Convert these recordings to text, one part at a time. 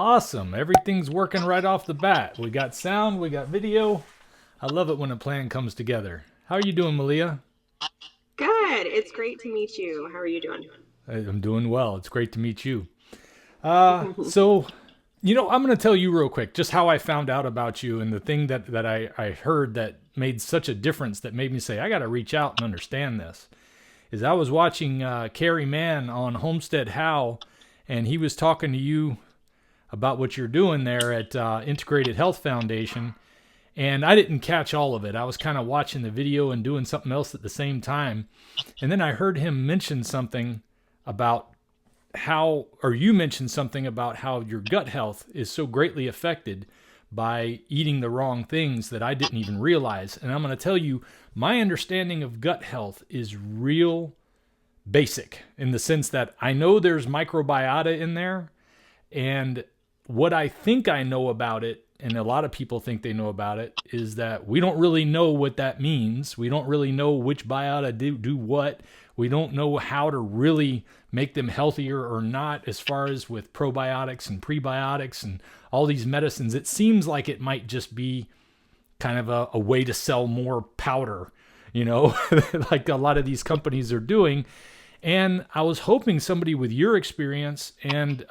Awesome. Everything's working right off the bat. We got sound, we got video. I love it when a plan comes together. How are you doing, Malia? Good. It's great to meet you. How are you doing? I'm doing well. It's great to meet you. So, I'm going to tell you real quick just how I found out about you and the thing that I heard that made such a difference that made me say, I got to reach out and understand this. Is I was watching Carrie Mann on Homestead How, and he was talking to you about what you're doing there at Integrated Health Foundation. And I didn't catch all of it. I was kind of watching the video and doing something else at the same time. And then I heard him mention something about or you mentioned something about how your gut health is so greatly affected by eating the wrong things that I didn't even realize. And I'm going to tell you, my understanding of gut health is real basic in the sense that I know there's microbiota in there, and what I think I know about it, and a lot of people think they know about it, is that we don't really know what that means. We don't really know which biota do what. We don't know how to really make them healthier or not as far as with probiotics and prebiotics and all these medicines. It seems like it might just be kind of a way to sell more powder, like a lot of these companies are doing. And I was hoping somebody with your experience and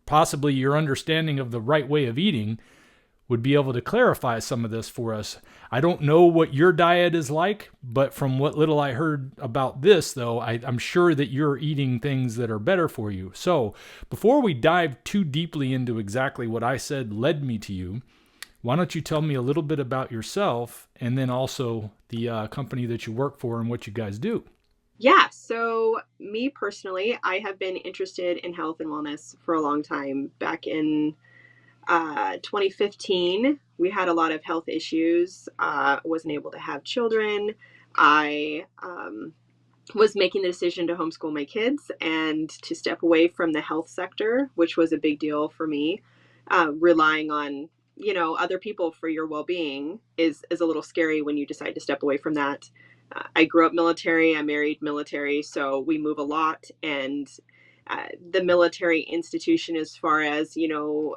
possibly your understanding of the right way of eating would be able to clarify some of this for us. I don't know what your diet is like, but from what little I heard about this, though, I'm sure that you're eating things that are better for you. So before we dive too deeply into exactly what I said led me to you, why don't you tell me a little bit about yourself and then also the company that you work for and what you guys do? Yeah. So, me personally, I have been interested in health and wellness for a long time. Back in 2015, we had a lot of health issues. Wasn't able to have children. I was making the decision to homeschool my kids and to step away from the health sector, which was a big deal for me. Relying on other people for your well-being is a little scary when you decide to step away from that. I grew up military. I married military, so we move a lot, and the military institution, as far as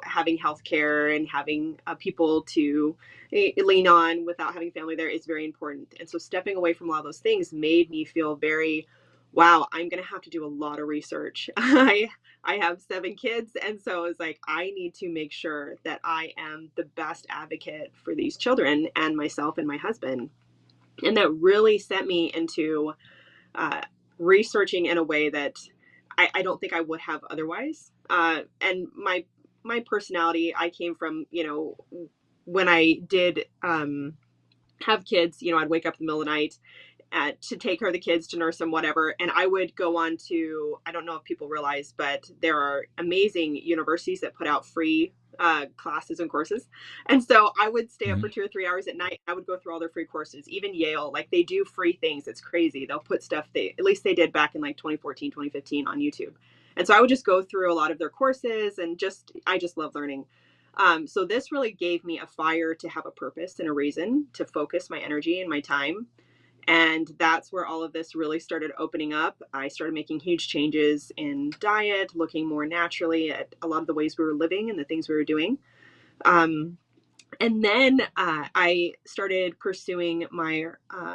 having healthcare and having people to lean on without having family there, is very important. And so stepping away from a lot of those things made me feel very, wow, I'm going to have to do a lot of research. I have 7 kids, and so it's like I need to make sure that I am the best advocate for these children and myself and my husband. And that really sent me into uh, researching in a way that I don't think I would have otherwise. And my personality, I came from, when I did have kids, I'd wake up in the middle of the night to take care of the kids, to nurse them, whatever. And I would go on to, I don't know if people realize, but there are amazing universities that put out free classes and courses. And so I would stay up for 2 or 3 hours at night. I would go through all their free courses, even Yale, like they do free things. It's crazy. They'll put stuff at least they did back in like 2014, 2015 on YouTube. And so I would just go through a lot of their courses and I just love learning. So this really gave me a fire to have a purpose and a reason to focus my energy and my time. And that's where all of this really started opening up. I started making huge changes in diet, looking more naturally at a lot of the ways we were living and the things we were doing. Um, and then I started pursuing my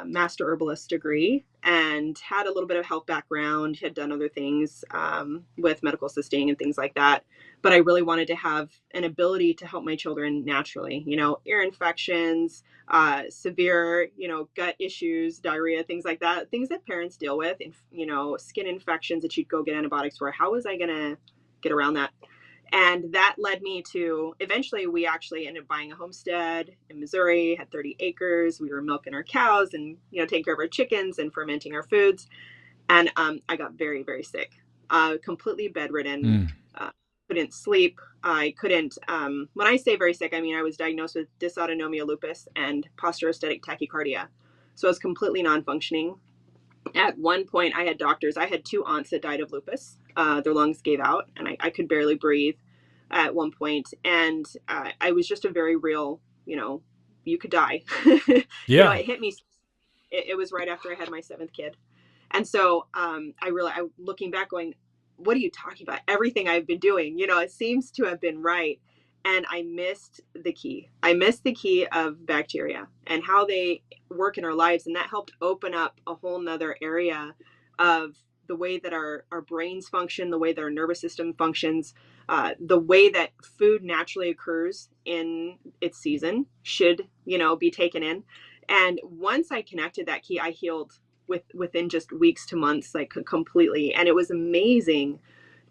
master herbalist degree and had a little bit of health background, had done other things with medical assisting and things like that. But I really wanted to have an ability to help my children naturally, ear infections, severe, gut issues, diarrhea, things like that, things that parents deal with, and, skin infections that you'd go get antibiotics for. How was I going to get around that? And that led me to, eventually we actually ended up buying a homestead in Missouri, had 30 acres. We were milking our cows and, taking care of our chickens and fermenting our foods. And I got very, very sick, completely bedridden, Mm. couldn't sleep. I couldn't, when I say very sick, I mean, I was diagnosed with dysautonomia lupus and posturostatic tachycardia. So I was completely non-functioning. At one point I had 2 aunts that died of lupus. Their lungs gave out and I could barely breathe at one point. And I was just a very real, you could die. Yeah. It hit me. It was right after I had my 7th kid. And so I looking back going, what are you talking about? Everything I've been doing, it seems to have been right. And I missed the key. I missed the key of bacteria and how they work in our lives. And that helped open up a whole nother area of the way that our brains function, the way that our nervous system functions, the way that food naturally occurs in its season should, be taken in. And once I connected that key, I healed within just weeks to months, like completely. And it was amazing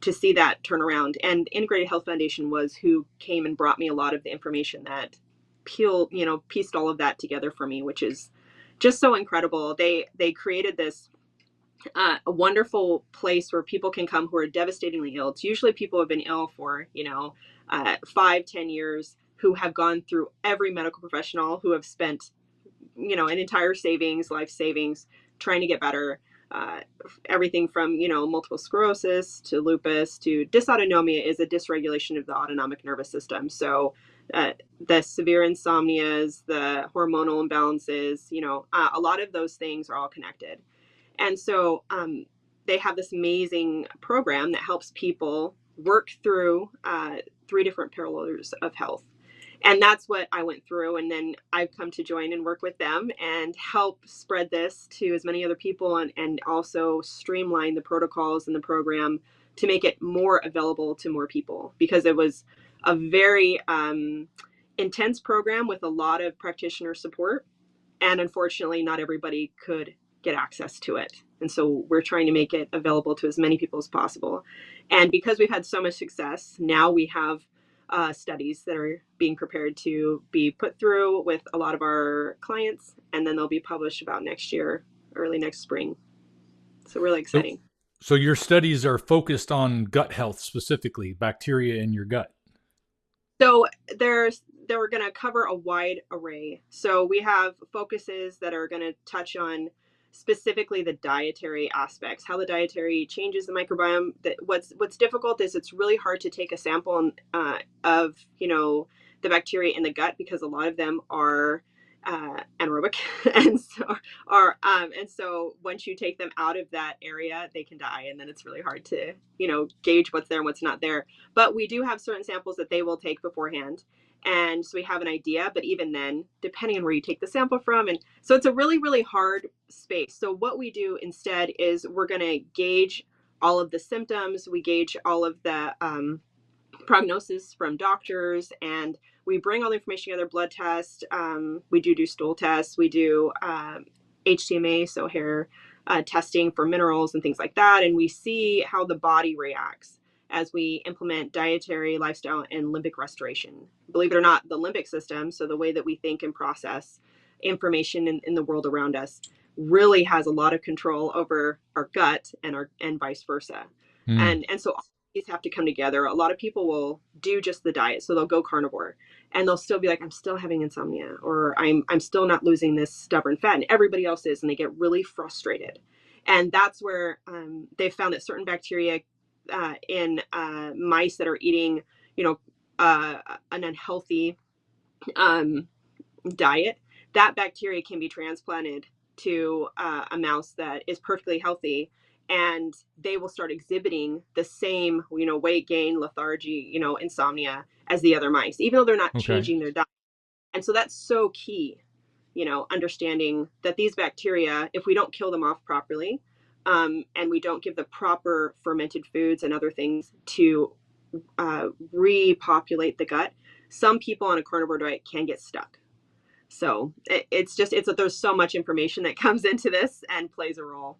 to see that turn around. And Integrated Health Foundation was who came and brought me a lot of the information that pieced all of that together for me, which is just so incredible. They created this a wonderful place where people can come who are devastatingly ill. It's usually people who have been ill for 5-10 years, who have gone through every medical professional, who have spent an entire life savings trying to get better. Everything from multiple sclerosis to lupus to dysautonomia is a dysregulation of the autonomic nervous system. So the severe insomnias, the hormonal imbalances, a lot of those things are all connected. And so they have this amazing program that helps people work through 3 different pillars of health. And that's what I went through. And then I've come to join and work with them and help spread this to as many other people, and also streamline the protocols and the program to make it more available to more people, because it was a very intense program with a lot of practitioner support. And unfortunately, not everybody could get access to it. And so we're trying to make it available to as many people as possible. And because we've had so much success, now we have studies that are being prepared to be put through with a lot of our clients, and then they'll be published about next year, early next spring. So really exciting. So your studies are focused on gut health, specifically bacteria in your gut. So they're going to cover a wide array. So we have focuses that are going to touch on specifically the dietary aspects, how the dietary changes the microbiome. What's difficult is it's really hard to take a sample of the bacteria in the gut, because a lot of them are anaerobic, and so once you take them out of that area, they can die, and then it's really hard to gauge what's there and what's not there. But we do have certain samples that they will take beforehand. And so we have an idea, but even then, depending on where you take the sample from. And so it's a really, really hard space. So what we do instead is we're going to gauge all of the symptoms. We gauge all of the prognosis from doctors, and we bring all the information together, blood test. We do stool tests. We do HTMA, so hair testing for minerals and things like that. And we see how the body reacts as we implement dietary, lifestyle, and limbic restoration. Believe it or not, the limbic system, so the way that we think and process information in the world around us, really has a lot of control over our gut and vice versa. And so all these have to come together. A lot of people will do just the diet, so they'll go carnivore, and they'll still be like, I'm still having insomnia, or I'm still not losing this stubborn fat, and everybody else is, and they get really frustrated. And that's where they found that certain bacteria in mice that are eating, an unhealthy diet, that bacteria can be transplanted to a mouse that is perfectly healthy, and they will start exhibiting the same, weight gain, lethargy, insomnia as the other mice, even though they're not changing their diet. And so that's so key, understanding that these bacteria, if we don't kill them off properly, and we don't give the proper fermented foods and other things to repopulate the gut, some people on a carnivore diet can get stuck. So there's so much information that comes into this and plays a role.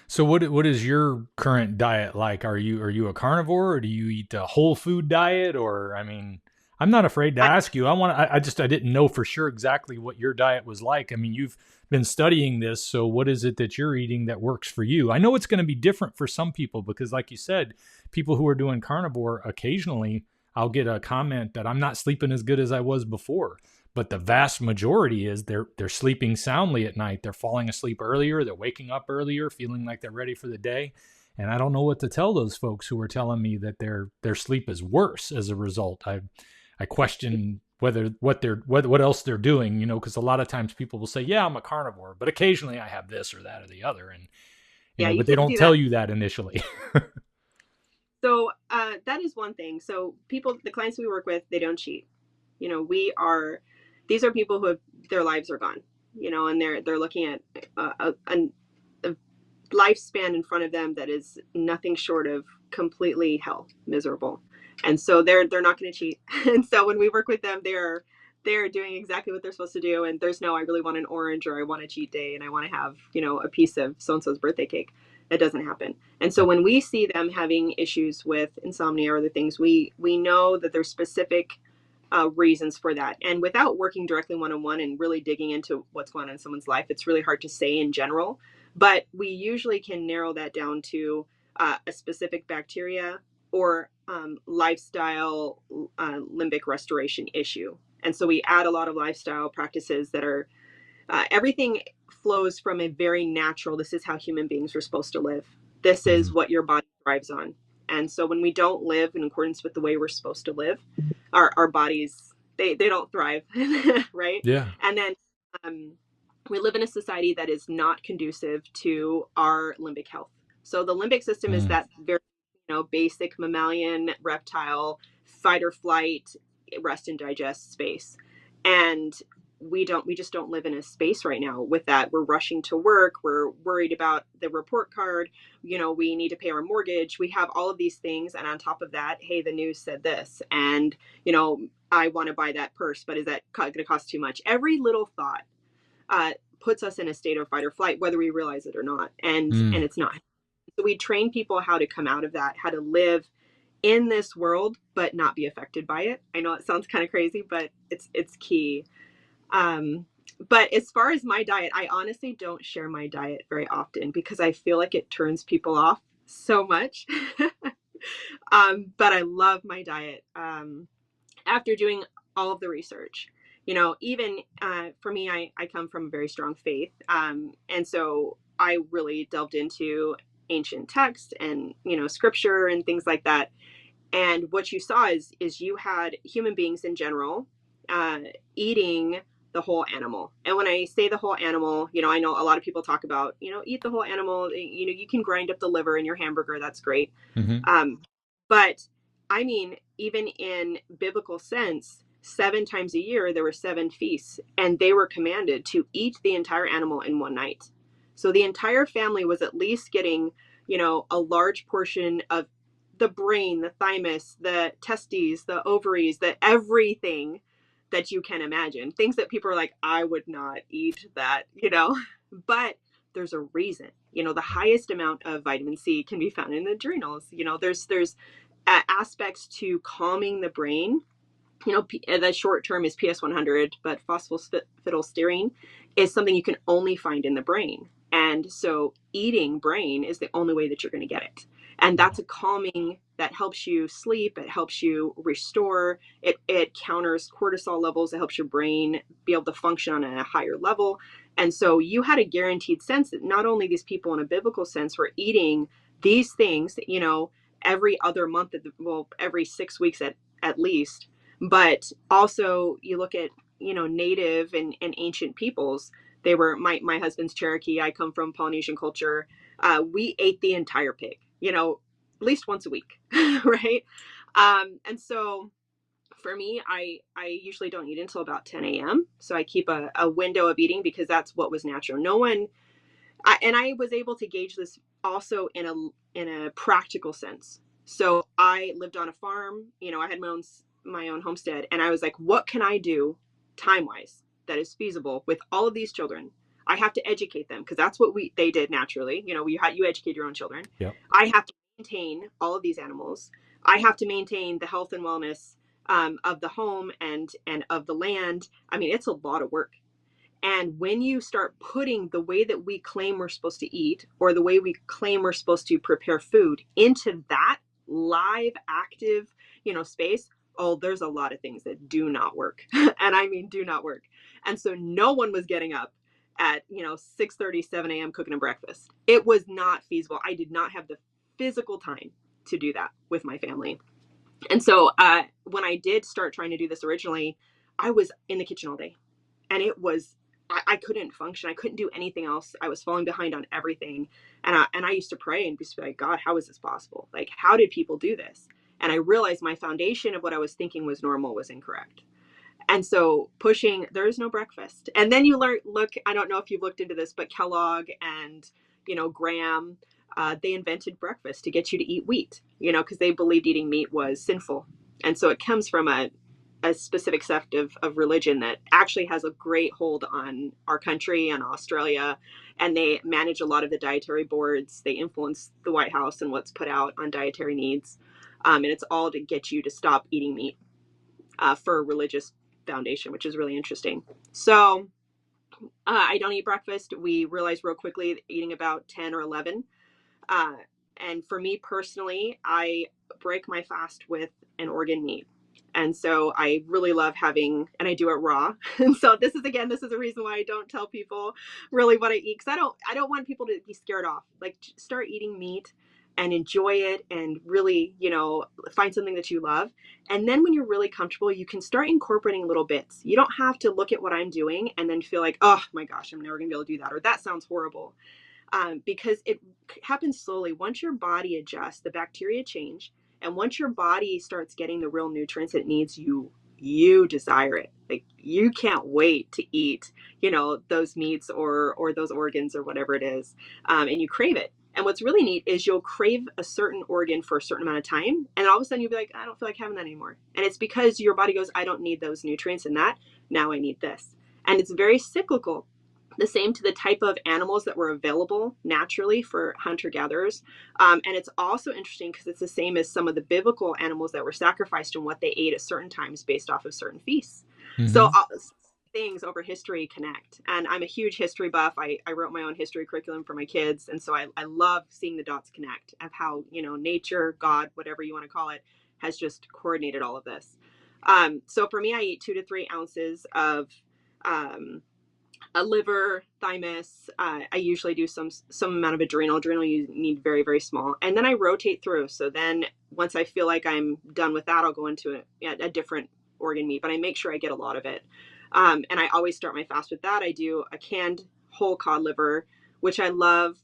So what is your current diet like? Are you a carnivore, or do you eat a whole food diet? Or, I mean, I'm not afraid to ask you. I didn't know for sure exactly what your diet was like. I mean, you've been studying this, so what is it that you're eating that works for you? I know it's going to be different for some people, because like you said, people who are doing carnivore, occasionally I'll get a comment that I'm not sleeping as good as I was before. But the vast majority is they're sleeping soundly at night. They're falling asleep earlier. They're waking up earlier, feeling like they're ready for the day. And I don't know what to tell those folks who are telling me that their sleep is worse as a result. I question what else they're doing, because a lot of times people will say, yeah, I'm a carnivore, but occasionally I have this or that or the other. And but they don't tell you that initially. So that is one thing. So the clients we work with, they don't cheat. These are people who have, their lives are gone, and they're looking at a lifespan in front of them that is nothing short of completely hell, miserable. And so they're not going to cheat. And so when we work with them, they're doing exactly what they're supposed to do. And there's no, I really want an orange, or I want a cheat day, and I want to have, a piece of so-and-so's birthday cake. That doesn't happen. And so when we see them having issues with insomnia or other things, we know that there's specific reasons for that. And without working directly one-on-one and really digging into what's going on in someone's life, it's really hard to say in general. But we usually can narrow that down to a specific bacteria or lifestyle limbic restoration issue. And so we add a lot of lifestyle practices that are everything flows from a very natural, this is how human beings are supposed to live. This is what your body thrives on. And so when we don't live in accordance with the way we're supposed to live, our bodies, they don't thrive, right? Yeah. And then we live in a society that is not conducive to our limbic health. So the limbic system is that very, basic mammalian reptile fight or flight, rest and digest space. And we just don't live in a space right now with that. We're rushing to work. We're worried about the report card. We need to pay our mortgage. We have all of these things. And on top of that, hey, the news said this, and, I want to buy that purse, but is that going to cost too much? Every little thought puts us in a state of fight or flight, whether we realize it or not. And it's not. So we train people how to come out of that, how to live in this world, but not be affected by it. I know it sounds kind of crazy, but it's key. But as far as my diet, I honestly don't share my diet very often because I feel like it turns people off so much. But I love my diet. After doing all of the research, even for me, I come from a very strong faith. And so I really delved into ancient text and, scripture and things like that. And what you saw is you had human beings in general eating the whole animal. And when I say the whole animal, I know a lot of people talk about, eat the whole animal. You can grind up the liver in your hamburger. That's great. But I mean, even in biblical sense, 7 times a year, there were 7 feasts, and they were commanded to eat the entire animal in one night. So the entire family was at least getting, a large portion of the brain, the thymus, the testes, the ovaries, the everything that you can imagine. Things that people are like, I would not eat that, but there's a reason. The highest amount of vitamin C can be found in the adrenals. There's aspects to calming the brain. The short term is PS100, but phosphatidylserine is something you can only find in the brain. And so eating brain is the only way that you're going to get it. And that's a calming that helps you sleep. It helps you restore. It counters cortisol levels. It helps your brain be able to function on a higher level. And so you had a guaranteed sense that not only these people in a biblical sense were eating these things, every other month, every 6 weeks at least, but also you look at, native and ancient peoples. They were my husband's Cherokee. I come from Polynesian culture. We ate the entire pig, at least once a week, right? And so for me, I usually don't eat until about 10 a.m. So I keep a window of eating because that's what was natural. And I was able to gauge this also in a practical sense. So I lived on a farm, I had my own homestead, and I was like, what can I do time-wise that is feasible with all of these children? I have to educate them because that's what they did naturally. You educate your own children. Yep. I have to maintain all of these animals. I have to maintain the health and wellness of the home and of the land. I mean, it's a lot of work. And when you start putting the way that we claim we're supposed to eat or the way we claim we're supposed to prepare food into that live, active, space, there's a lot of things that do not work. And I mean, do not work. And so no one was getting up at, 6:30, 7 a.m. cooking a breakfast. It was not feasible. I did not have the physical time to do that with my family. And so when I did start trying to do this originally, I was in the kitchen all day. And it was I couldn't function. I couldn't do anything else. I was falling behind on everything. And I used to pray and just be like, God, how is this possible? Like, how did people do this? And I realized my foundation of what I was thinking was normal was incorrect. And so pushing, there is no breakfast. And then you look, I don't know if you've looked into this, but Kellogg and, Graham, they invented breakfast to get you to eat wheat, because they believed eating meat was sinful. And so it comes from a specific sect of religion that actually has a great hold on our country and Australia. And they manage a lot of the dietary boards. They influence the White House and what's put out on dietary needs. And it's all to get you to stop eating meat for a religious foundation, which is really interesting. So I don't eat breakfast. We realized real quickly eating about 10 or 11. And for me personally, I break my fast with an organ meat. And so I really love having, and I do it raw. And so this is a reason why I don't tell people really what I eat. Cause I don't want people to be scared off. Like, start eating meat and enjoy it and really, find something that you love. And then when you're really comfortable, you can start incorporating little bits. You don't have to look at what I'm doing and then feel like, oh my gosh, I'm never gonna be able to do that. Or that sounds horrible. Because it happens slowly. Once your body adjusts, the bacteria change. And once your body starts getting the real nutrients it needs, you desire it. Like, you can't wait to eat, those meats or those organs or whatever it is. And you crave it. And what's really neat is you'll crave a certain organ for a certain amount of time. And all of a sudden you'll be like, I don't feel like having that anymore. And it's because your body goes, I don't need those nutrients in that. Now I need this. And it's very cyclical. The same to the type of animals that were available naturally for hunter-gatherers. And it's also interesting because it's the same as some of the biblical animals that were sacrificed and what they ate at certain times based off of certain feasts. Mm-hmm. So things over history connect. And I'm a huge history buff. I wrote my own history curriculum for my kids. And so I love seeing the dots connect of how, nature, God, whatever you want to call it, has just coordinated all of this. So for me, I eat 2 to 3 ounces of a liver, thymus. I usually do some amount of adrenal. Adrenal you need very, very small. And then I rotate through. So then once I feel like I'm done with that, I'll go into a different organ meat, but I make sure I get a lot of it. And I always start my fast with that. I do a canned whole cod liver, which I love.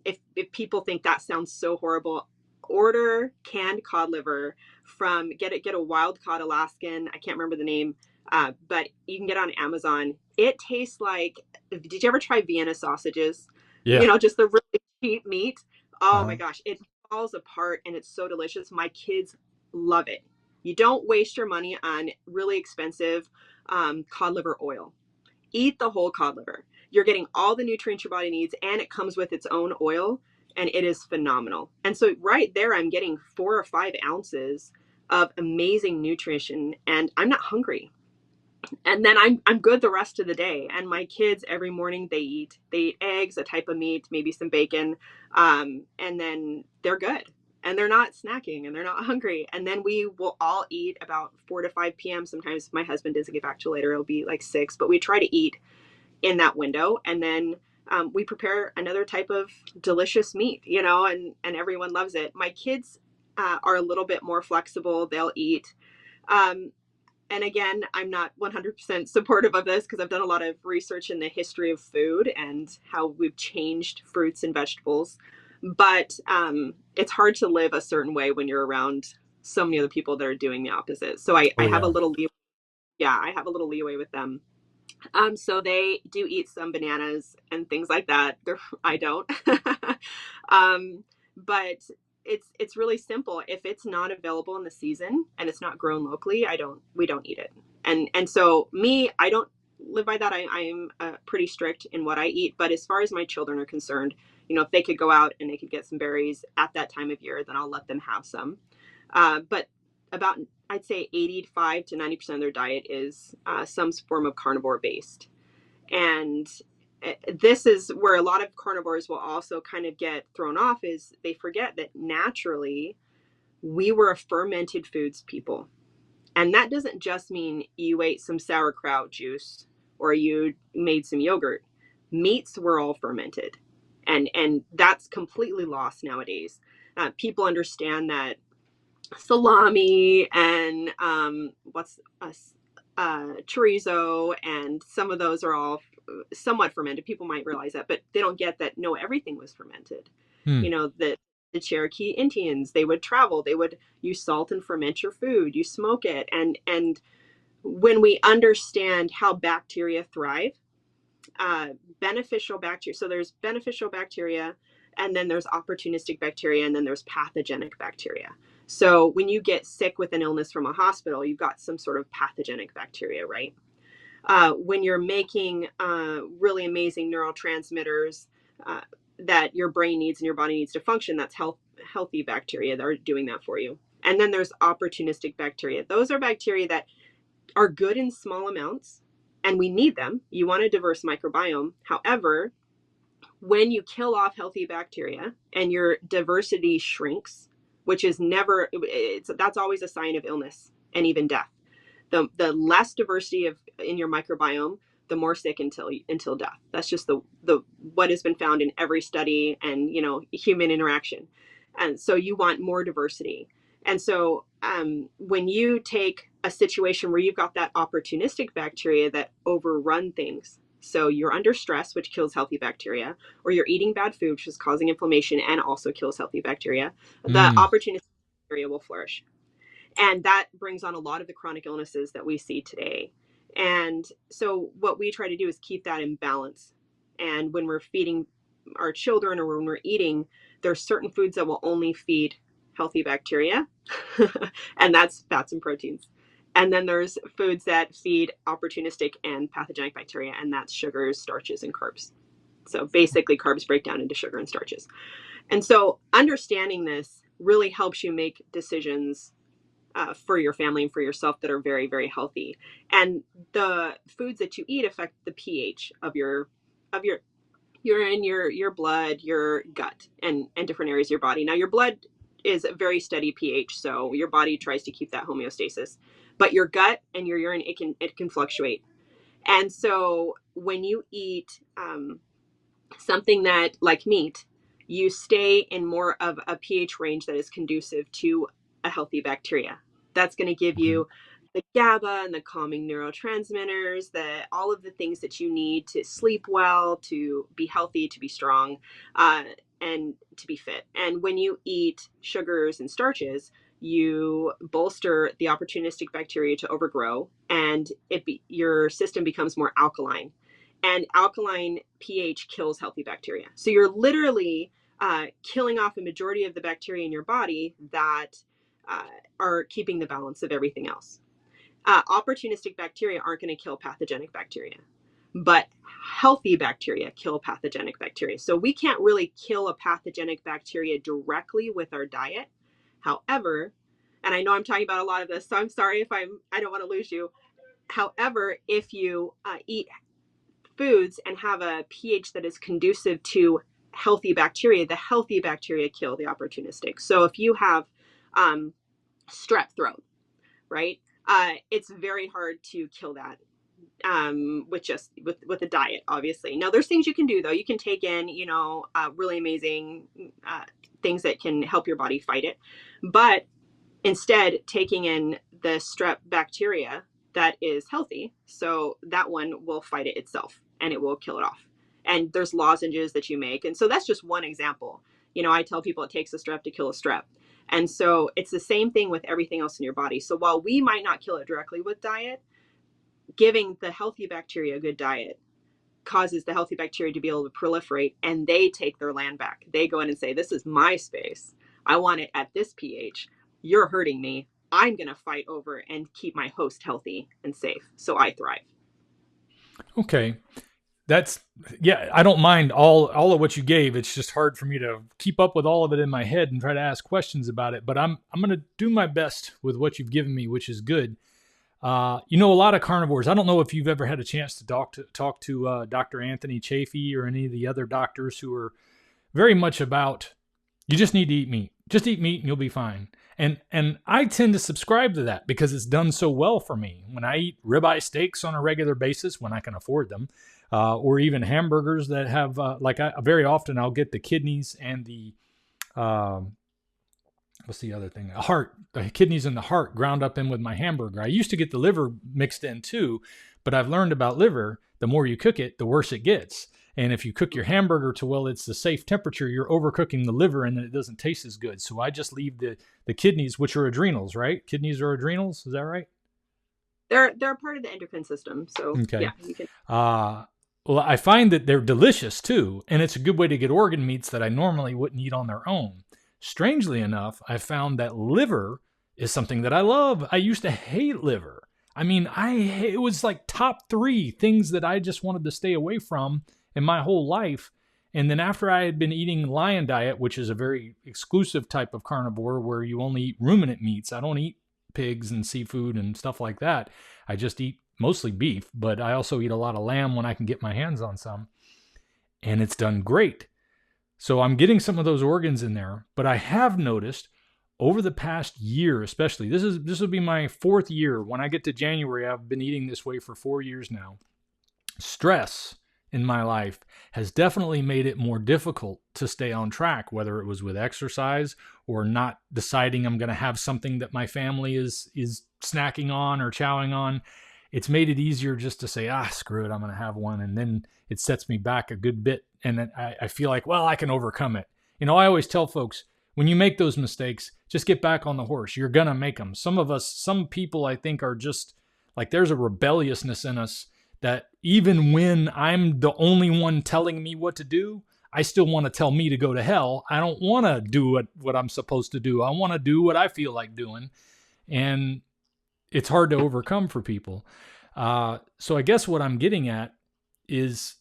If people think that sounds so horrible, order canned cod liver from, get a wild cod Alaskan. I can't remember the name. But you can get it on Amazon. It tastes like, did you ever try Vienna sausages? Yeah. Just the really cheap meat. Oh my gosh, it falls apart and it's so delicious. My kids love it. You don't waste your money on really expensive cod liver oil. Eat the whole cod liver. You're getting all the nutrients your body needs, and it comes with its own oil, and it is phenomenal. And so right there, I'm getting 4 or 5 ounces of amazing nutrition, and I'm not hungry. And then I'm good the rest of the day. And my kids every morning they eat eggs, a type of meat, maybe some bacon, and then they're good. And they're not snacking and they're not hungry. And then we will all eat about 4 to 5 p.m. Sometimes my husband doesn't get back till later. It'll be like 6, but we try to eat in that window. And then we prepare another type of delicious meat, and everyone loves it. My kids are a little bit more flexible. They'll eat. And again, I'm not 100% supportive of this because I've done a lot of research in the history of food and how we've changed fruits and vegetables. But it's hard to live a certain way when you're around so many other people that are doing the opposite. So I have a little leeway. Yeah, I have a little leeway with them. So they do eat some bananas and things like that. I don't. But it's really simple. If it's not available in the season and it's not grown locally, we don't eat it. And so me, I don't live by that. I'm pretty strict in what I eat. But as far as my children are concerned, if they could go out and they could get some berries at that time of year, then I'll let them have some. But about, I'd say 85 to 90% of their diet is some form of carnivore based. And this is where a lot of carnivores will also kind of get thrown off, is they forget that naturally we were a fermented foods people. And that doesn't just mean you ate some sauerkraut juice or you made some yogurt. Meats were all fermented. And that's completely lost nowadays. People understand that salami and chorizo and some of those are all somewhat fermented. People might realize that, but they don't get that. No, everything was fermented. Hmm. That the Cherokee Indians, they would travel, they would use salt and ferment your food, you smoke it. And when we understand how bacteria thrive, beneficial bacteria, so there's beneficial bacteria, and then there's opportunistic bacteria, and then there's pathogenic bacteria. So when you get sick with an illness from a hospital, you've got some sort of pathogenic bacteria, right? When you're making really amazing neurotransmitters that your brain needs and your body needs to function, that's healthy bacteria that are doing that for you. And then there's opportunistic bacteria. Those are bacteria that are good in small amounts, and we need them. You want a diverse microbiome. However, when you kill off healthy bacteria and your diversity shrinks, which is that's always a sign of illness and even death. The less diversity in your microbiome, the more sick until death. That's just the what has been found in every study and human interaction. And so you want more diversity. And so when you take a situation where you've got that opportunistic bacteria that overrun things, so you're under stress, which kills healthy bacteria, or you're eating bad food, which is causing inflammation and also kills healthy bacteria, the opportunistic bacteria will flourish. And that brings on a lot of the chronic illnesses that we see today. And so what we try to do is keep that in balance. And when we're feeding our children or when we're eating, there's certain foods that will only feed healthy bacteria, and that's fats and proteins. And then there's foods that feed opportunistic and pathogenic bacteria, and that's sugars, starches, and carbs. So basically carbs break down into sugar and starches. And so understanding this really helps you make decisions for your family and for yourself that are very, very healthy. And the foods that you eat affect the pH of your urine, your blood, your gut, and different areas of your body. Now, your blood is a very steady pH, so your body tries to keep that homeostasis. But your gut and your urine, it can fluctuate. And so when you eat something that like meat, you stay in more of a pH range that is conducive to a healthy bacteria. That's going to give you the GABA and the calming neurotransmitters, all of the things that you need to sleep well, to be healthy, to be strong, and to be fit. And when you eat sugars and starches, you bolster the opportunistic bacteria to overgrow, and your system becomes more alkaline. And alkaline pH kills healthy bacteria. So you're literally killing off a majority of the bacteria in your body that are keeping the balance of everything else. Opportunistic bacteria aren't going to kill pathogenic bacteria, but healthy bacteria kill pathogenic bacteria. So we can't really kill a pathogenic bacteria directly with our diet. However, and I know I'm talking about a lot of this, so I'm sorry if I don't want to lose you. However, if you eat foods and have a pH that is conducive to healthy bacteria, the healthy bacteria kill the opportunistic. So if you have strep throat, right? It's very hard to kill that with a diet, obviously. Now, there's things you can do though. You can take in, really amazing things that can help your body fight it. But instead, taking in the strep bacteria that is healthy, so that one will fight it itself and it will kill it off. And there's lozenges that you make. And so that's just one example. I tell people it takes a strep to kill a strep. And so it's the same thing with everything else in your body. So while we might not kill it directly with diet, giving the healthy bacteria a good diet causes the healthy bacteria to be able to proliferate, and they take their land back. They go in and say, this is my space. I want it at this pH. You're hurting me. I'm going to fight over and keep my host healthy and safe so I thrive. Okay. I don't mind all of what you gave. It's just hard for me to keep up with all of it in my head and try to ask questions about it. But I'm going to do my best with what you've given me, which is good. A lot of carnivores. I don't know if you've ever had a chance to talk to Dr. Anthony Chafee or any of the other doctors who are very much about, you just need to eat meat. Just eat meat and you'll be fine. And I tend to subscribe to that because it's done so well for me. When I eat ribeye steaks on a regular basis, when I can afford them, or even hamburgers that have, very often I'll get the kidneys and the, what's the other thing? The kidneys and the heart ground up in with my hamburger. I used to get the liver mixed in too, But I've learned about liver, the more you cook it, the worse it gets. And if you cook your hamburger to, well, it's the safe temperature, you're overcooking the liver and then it doesn't taste as good. So I just leave the kidneys, which are adrenals, right? Kidneys are adrenals. Is that right? They're part of the endocrine system. So Okay. yeah, you can. Well, I find that they're delicious too, and it's a good way to get organ meats that I normally wouldn't eat on their own. Strangely enough, I found that liver is something that I love. I used to hate liver. I mean, it was like top 3 things that I just wanted to stay away from in my whole life. And then after I had been eating liondiet, which is a very exclusive type of carnivore where you only eat ruminant meats, I don't eat pigs and seafood and stuff like that. I just eat mostly beef, but I also eat a lot of lamb when I can get my hands on some. And it's done great. So I'm getting some of those organs in there, but I have noticed over the past year, especially, this will be my 4th year. When I get to January, I've been eating this way for 4 years now. Stress in my life has definitely made it more difficult to stay on track, whether it was with exercise or not deciding I'm going to have something that my family is snacking on or chowing on. It's made it easier just to say, screw it, I'm going to have one. And then it sets me back a good bit. And then I feel like, well, I can overcome it. You know, I always tell folks, when you make those mistakes, just get back on the horse. You're going to make them. Some people I think are just like, there's a rebelliousness in us that even when I'm the only one telling me what to do, I still want to tell me to go to hell. I don't want to do what I'm supposed to do. I want to do what I feel like doing. And it's hard to overcome for people. So I guess what I'm getting at is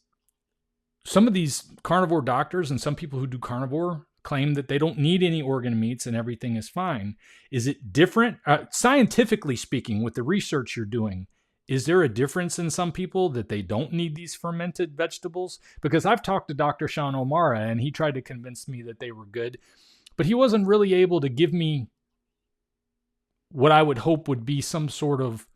some of these carnivore doctors and some people who do carnivore claim that they don't need any organ meats and everything is fine. Is it different? Scientifically speaking, with the research you're doing, is there a difference in some people that they don't need these fermented vegetables? Because I've talked to Dr. Sean O'Mara and he tried to convince me that they were good, but he wasn't really able to give me what I would hope would be some sort of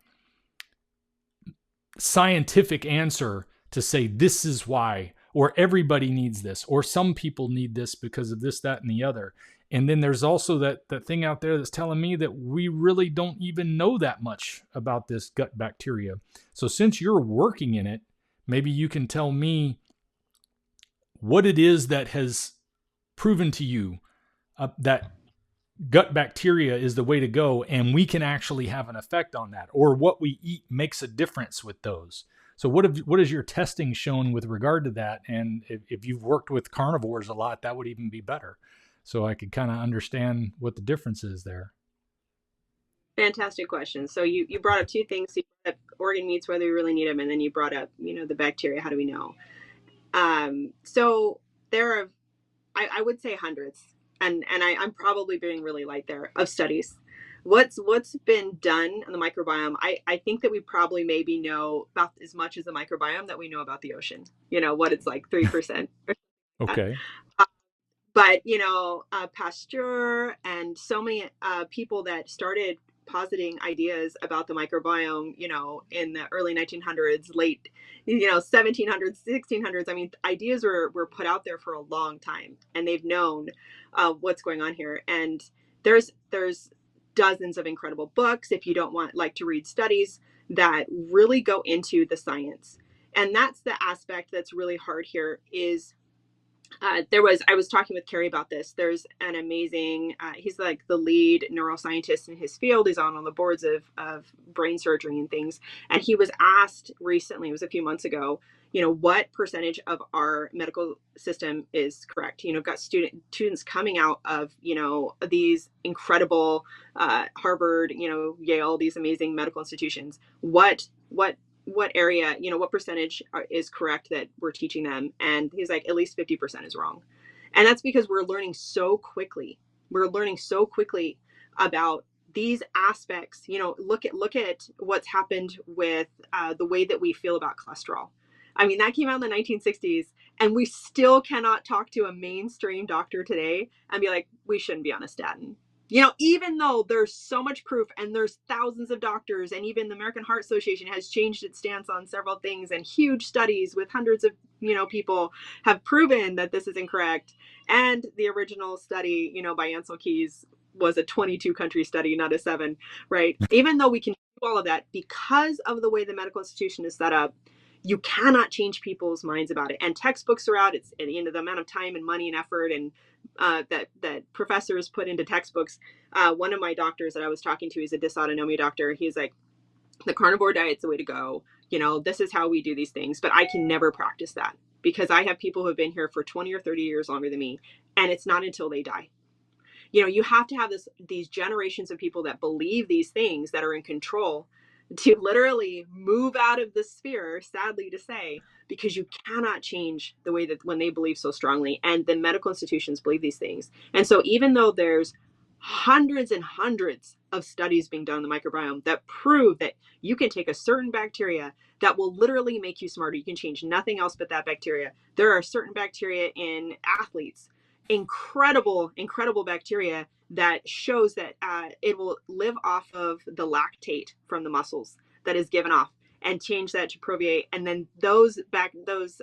scientific answer to say this is why, or everybody needs this, or some people need this because of this, that, and the other. And then there's also that thing out there that's telling me that we really don't even know that much about this gut bacteria. So since you're working in it, maybe you can tell me what it is that has proven to you that gut bacteria is the way to go, and we can actually have an effect on that, or what we eat makes a difference with those. So what has your testing shown with regard to that? And if you've worked with carnivores a lot, that would even be better. So I could kind of understand what the difference is there. Fantastic question. So you brought up 2 things. You brought up organ meats, whether you really need them, and then you brought up, the bacteria. How do we know? So there are, I would say hundreds, and I'm probably being really light there, of studies. What's been done on the microbiome? I think that we probably maybe know about as much as the microbiome that we know about the ocean. What it's like 3%. Okay. But Pasteur and so many people that started positing ideas about the microbiome, in the early 1900s, late, 1700s, 1600s. I mean, ideas were put out there for a long time, and they've known what's going on here. And there's dozens of incredible books, if you don't like to read studies, that really go into the science. And that's the aspect that's really hard here is I was talking with Carrie about this. There's an amazing, he's like the lead neuroscientist in his field. He's on the boards of brain surgery and things. And he was asked recently, it was a few months ago, what percentage of our medical system is correct? Got students coming out of, these incredible Harvard, Yale, these amazing medical institutions. What area, what percentage is correct that we're teaching them? And he's like, at least 50% is wrong. And that's because we're learning so quickly. We're learning so quickly about these aspects. Look at what's happened with the way that we feel about cholesterol. I mean, that came out in the 1960s, and we still cannot talk to a mainstream doctor today and be like, we shouldn't be on a statin. Even though there's so much proof and there's thousands of doctors, and even the American Heart Association has changed its stance on several things, and huge studies with hundreds of, people have proven that this is incorrect. And the original study, by Ansel Keys was a 22 country study, not a 7, right? Even though we can do all of that, because of the way the medical institution is set up, you cannot change people's minds about it. And textbooks are out. It's, you know, the amount of time and money and effort and that professors put into textbooks. One of my doctors that I was talking to, he's a dysautonomia doctor. He's like, the carnivore diet's the way to go. You know, this is how we do these things, but I can never practice that because I have people who have been here for 20 or 30 years longer than me, and it's not until they die. You know, you have to have these generations of people that believe these things, that are in control, to literally move out of the sphere, sadly to say, because you cannot change the way that when they believe so strongly, and the medical institutions believe these things. And so even though there's hundreds and hundreds of studies being done on the microbiome that prove that you can take a certain bacteria that will literally make you smarter, you can change nothing else but that bacteria. There are certain bacteria in athletes, incredible bacteria, that shows that it will live off of the lactate from the muscles that is given off and change that to protease. And then those metabolites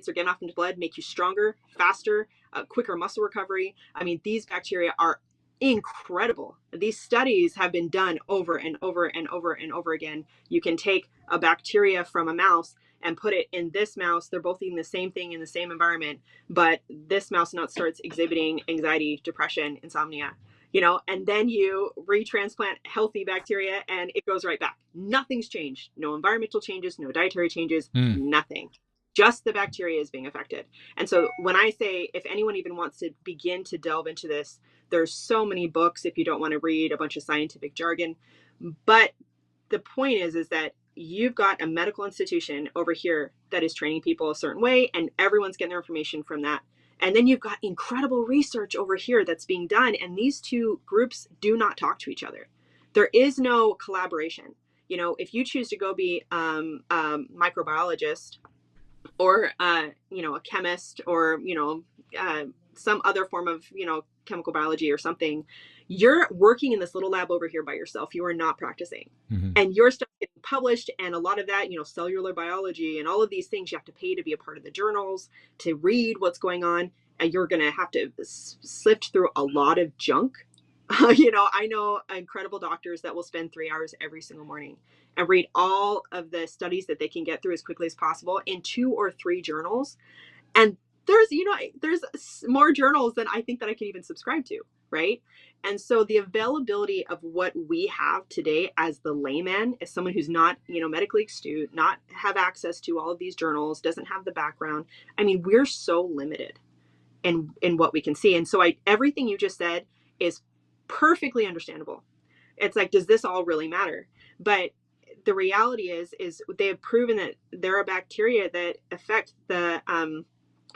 are given off into blood, make you stronger, faster, quicker muscle recovery. I mean, these bacteria are incredible. These studies have been done over and over and over and over again. You can take a bacteria from a mouse and put it in this mouse. They're both eating the same thing in the same environment, but this mouse now starts exhibiting anxiety, depression, insomnia, you know, and then you retransplant healthy bacteria and it goes right back. Nothing's changed. No environmental changes, no dietary changes, nothing. Just the bacteria is being affected. And so when I say, if anyone even wants to begin to delve into this, there's so many books if you don't want to read a bunch of scientific jargon. But the point is that you've got a medical institution over here that is training people a certain way, and everyone's getting their information from that. And then you've got incredible research over here that's being done, and these two groups do not talk to each other. There is no collaboration. You know, if you choose to go be a microbiologist, or you know, a chemist, or you know, some other form of, you know, chemical biology or something, you're working in this little lab over here by yourself. You are not practicing. And your stuff getting published, and a lot of that, you know, cellular biology and all of these things, you have to pay to be a part of the journals, to read what's going on, and you're going to have to sift through a lot of junk. You know, I know incredible doctors that will spend 3 hours every single morning and read all of the studies that they can get through as quickly as possible in 2 or 3 journals. And there's, you know, there's more journals than I think that I can even subscribe to, right? And so the availability of what we have today as the layman, as someone who's not, you know, medically astute, not have access to all of these journals, doesn't have the background. I mean, we're so limited in what we can see. And so everything you just said is perfectly understandable. It's like, does this all really matter? But the reality is they have proven that there are bacteria that affect the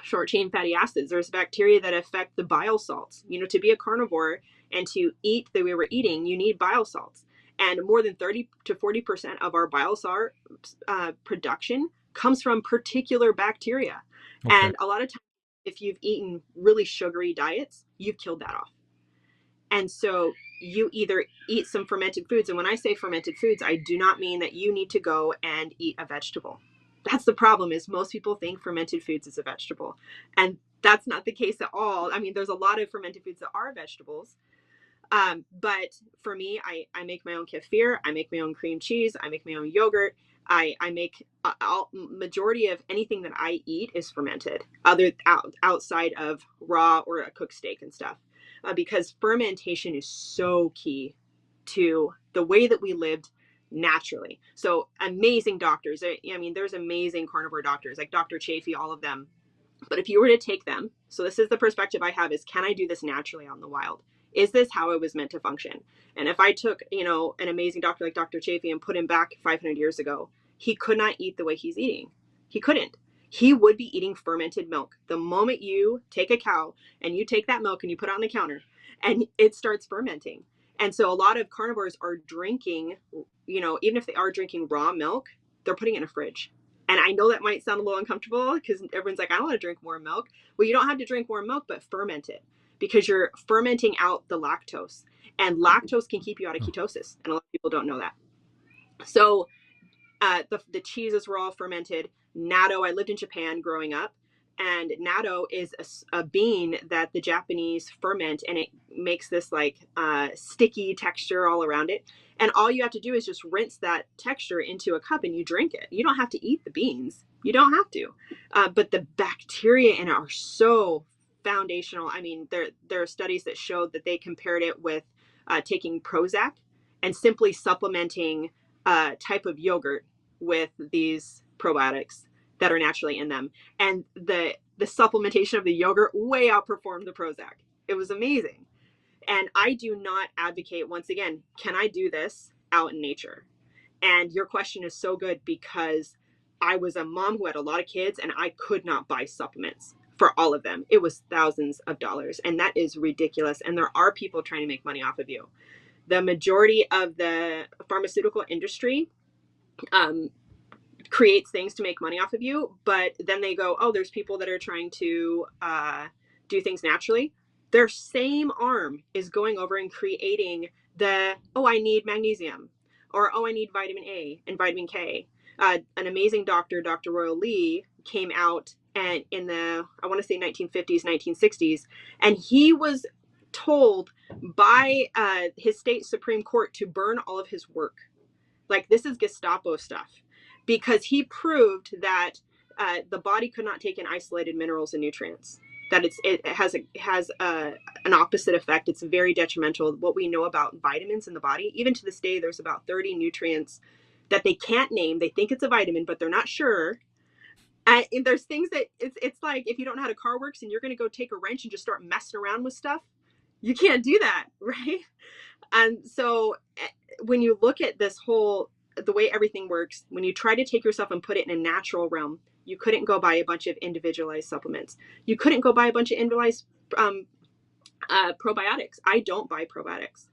short chain fatty acids. There's bacteria that affect the bile salts. You know, to be a carnivore and to eat the way we're eating, you need bile salts. And more than 30 to 40% of our bile salt production comes from particular bacteria. Okay. And a lot of times, if you've eaten really sugary diets, you've killed that off. And so you either eat some fermented foods. And when I say fermented foods, I do not mean that you need to go and eat a vegetable. That's the problem, is most people think fermented foods is a vegetable. And that's not the case at all. I mean, there's a lot of fermented foods that are vegetables. But for me, I make my own kefir. I make my own cream cheese. I make my own yogurt. I make majority of anything that I eat is fermented, outside of raw or a cooked steak and stuff. Because fermentation is so key to the way that we lived naturally. So amazing doctors. I mean, there's amazing carnivore doctors like Dr. Chafee, all of them. But if you were to take them, so this is the perspective I have, is can I do this naturally out in the wild? Is this how it was meant to function? And if I took, you know, an amazing doctor like Dr. Chafee and put him back 500 years ago, he could not eat the way he's eating. He couldn't. He would be eating fermented milk. The moment you take a cow and you take that milk and you put it on the counter and it starts fermenting. And so a lot of carnivores are drinking, you know, even if they are drinking raw milk, they're putting it in a fridge. And I know that might sound a little uncomfortable because everyone's like, I don't want to drink more milk. Well, you don't have to drink more milk, but ferment it, because you're fermenting out the lactose, and lactose can keep you out of ketosis. And a lot of people don't know that. So the cheeses were all fermented. Natto, I lived in Japan growing up, and natto is a bean that the Japanese ferment, and it makes this like sticky texture all around it. And all you have to do is just rinse that texture into a cup and you drink it. You don't have to eat the beans. You don't have to. But the bacteria in it are so foundational. I mean, there are studies that showed that they compared it with taking Prozac and simply supplementing a type of yogurt with these probiotics that are naturally in them. And the supplementation of the yogurt way outperformed the Prozac. It was amazing. And I do not advocate, once again, can I do this out in nature? And your question is so good because I was a mom who had a lot of kids and I could not buy supplements for all of them. It was thousands of dollars, and that is ridiculous. And there are people trying to make money off of you. The majority of the pharmaceutical industry creates things to make money off of you, but then they go, oh, there's people that are trying to do things naturally. Their same arm is going over and creating I need magnesium, or, I need vitamin A and vitamin K. An amazing doctor, Dr. Royal Lee, came out and in the, I want to say 1950s, 1960s, and he was told by his state Supreme Court to burn all of his work. Like, this is Gestapo stuff, because he proved that the body could not take in isolated minerals and nutrients. That it has an opposite effect. It's very detrimental. What we know about vitamins in the body, even to this day, there's about 30 nutrients that they can't name. They think it's a vitamin, but they're not sure. And there's things that it's like, if you don't know how a car works and you're going to go take a wrench and just start messing around with stuff, you can't do that, right? And so when you look at this whole, the way everything works, when you try to take yourself and put it in a natural realm, you couldn't go buy a bunch of individualized supplements. You couldn't go buy a bunch of individualized probiotics. I don't buy probiotics.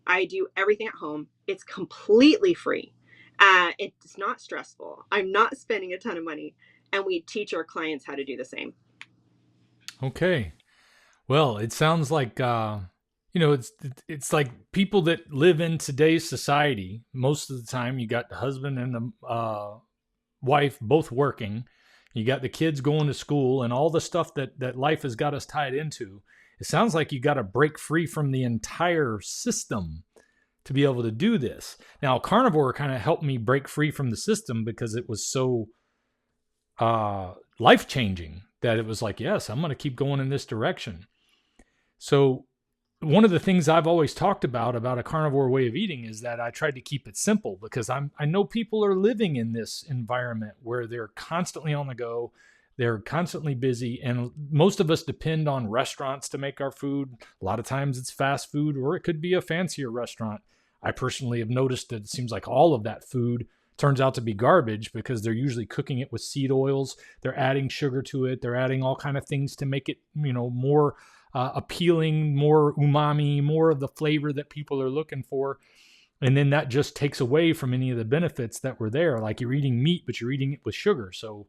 I do everything at home. It's completely free. It's not stressful. I'm not spending a ton of money. And we teach our clients how to do the same. Okay. Well, it sounds like, it's like people that live in today's society. Most of the time, you got the husband and the wife both working. You got the kids going to school and all the stuff that life has got us tied into. It sounds like you got to break free from the entire system to be able to do this. Now, Carnivore kind of helped me break free from the system because it was so life-changing that it was like, yes, I'm going to keep going in this direction. So one of the things I've always talked about a carnivore way of eating is that I tried to keep it simple, because I know people are living in this environment where they're constantly on the go. They're constantly busy, and most of us depend on restaurants to make our food. A lot of times it's fast food, or it could be a fancier restaurant. I personally have noticed that it seems like all of that food turns out to be garbage, because they're usually cooking it with seed oils. They're adding sugar to it. They're adding all kind of things to make it, more appealing, more umami, more of the flavor that people are looking for. And then that just takes away from any of the benefits that were there. Like, you're eating meat, but you're eating it with sugar. So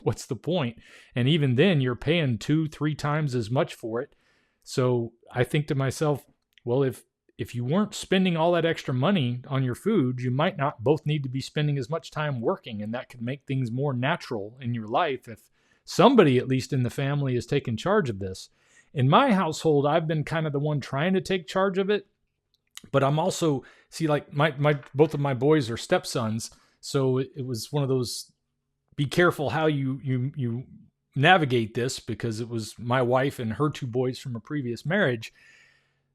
what's the point? And even then, you're paying 2-3 times as much for it. So I think to myself, well, if you weren't spending all that extra money on your food, you might not both need to be spending as much time working, and that could make things more natural in your life if somebody, at least in the family, is taking charge of this. In my household, I've been kind of the one trying to take charge of it, but I'm also, like my both of my boys are stepsons, so it was one of those, be careful how you navigate this, because it was my wife and her 2 boys from a previous marriage.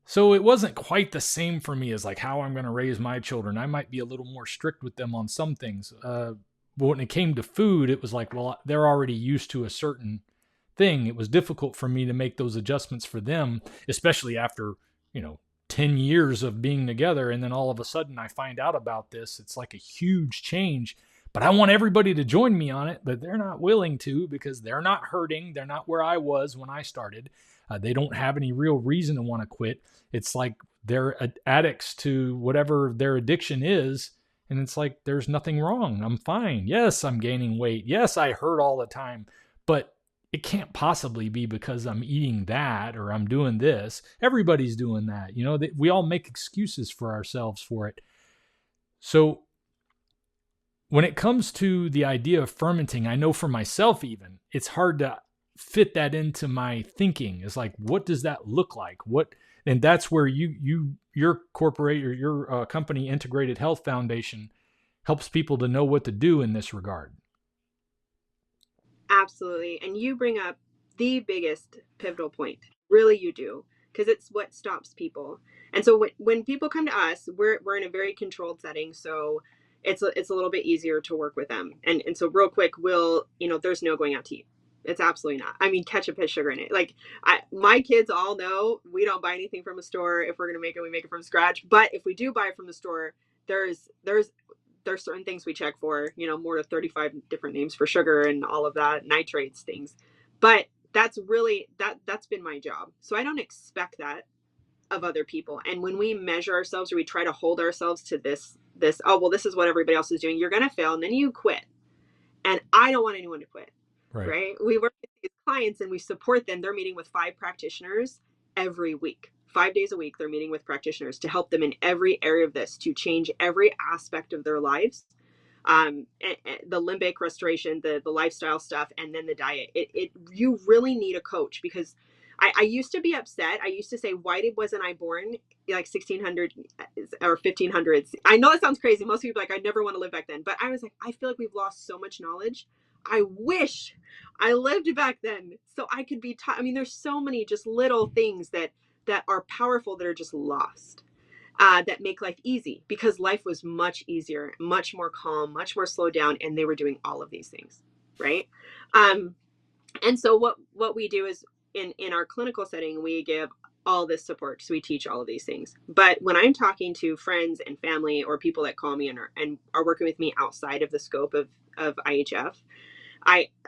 So it wasn't quite the same for me as like how I'm going to raise my children. I might be a little more strict with them on some things. But when it came to food, it was like, well, they're already used to a certain thing. It was difficult for me to make those adjustments for them, especially after, 10 years of being together. And then all of a sudden I find out about this. It's like a huge change, but I want everybody to join me on it, but they're not willing to, because they're not hurting. They're not where I was when I started. They don't have any real reason to want to quit. It's like they're addicts to whatever their addiction is. And it's like, there's nothing wrong. I'm fine. Yes, I'm gaining weight. Yes, I hurt all the time, but it can't possibly be because I'm eating that or I'm doing this. Everybody's doing that. We all make excuses for ourselves for it. So when it comes to the idea of fermenting, I know for myself even, it's hard to fit that into my thinking. It's like, what does that look like? And that's where you your corporate or your company, Integrated Health Foundation, helps people to know what to do in this regard. Absolutely. And you bring up the biggest pivotal point. Really, you do, because it's what stops people. And so when people come to us, we're in a very controlled setting. So it's a little bit easier to work with them. And so real quick, there's no going out to eat. It's absolutely not. I mean, ketchup has sugar in it. Like my kids all know we don't buy anything from a store. If we're going to make it, we make it from scratch. But if we do buy it from the store, there's certain things we check for, more than 35 different names for sugar and all of that, nitrates, things. But that's really, that's been my job. So I don't expect that of other people. And when we measure ourselves or we try to hold ourselves to this, oh, well, this is what everybody else is doing, you're going to fail and then you quit. And I don't want anyone to quit, right? We work with these clients and we support them. They're meeting with 5 practitioners every week. 5 days a week, they're meeting with practitioners to help them in every area of this, to change every aspect of their lives. The limbic restoration, the lifestyle stuff, and then the diet. You really need a coach, because I used to be upset. I used to say, wasn't I born like 1600 or 1500s? I know it sounds crazy. Most people are like, I never want to live back then. But I was like, I feel like we've lost so much knowledge. I wish I lived back then so I could be taught. I mean, there's so many just little things that are powerful that are just lost. That make life easy, because life was much easier, much more calm, much more slowed down, and they were doing all of these things, right? And so what we do is in our clinical setting, we give all this support. So we teach all of these things. But when I'm talking to friends and family or people that call me and are working with me outside of the scope of IHF,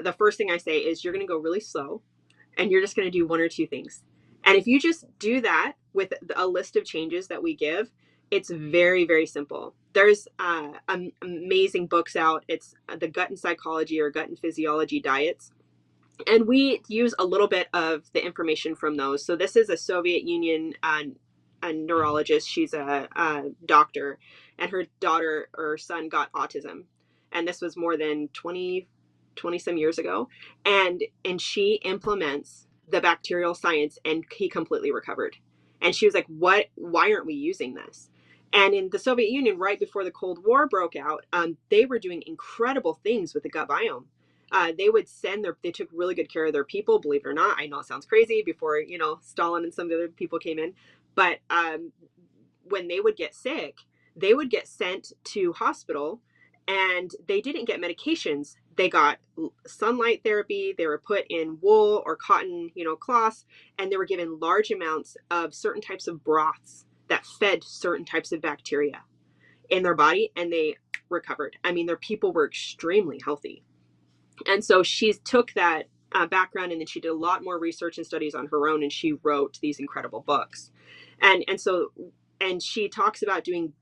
the first thing I say is, you're going to go really slow and you're just going to do 1 or 2 things. And if you just do that with a list of changes that we give, it's very, very simple. There's amazing books out. It's the Gut and Psychology or Gut and Physiology diets. And we use a little bit of the information from those. So this is a Soviet Union a neurologist. She's a doctor, and her daughter or son got autism. And this was more than 20 some years ago. And she implements the bacterial science, and he completely recovered. And she was like, why aren't we using this? And in the Soviet Union, right before the Cold War broke out, they were doing incredible things with the gut biome. They took really good care of their people, believe it or not. I know it sounds crazy, before, Stalin and some of the other people came in. But when they would get sick, they would get sent to hospital, and they didn't get medications. They got sunlight therapy. They were put in wool or cotton, cloths, and they were given large amounts of certain types of broths that fed certain types of bacteria in their body, and they recovered. I mean, their people were extremely healthy. And so she took that background, and then she did a lot more research and studies on her own, and she wrote these incredible books. And she talks about doing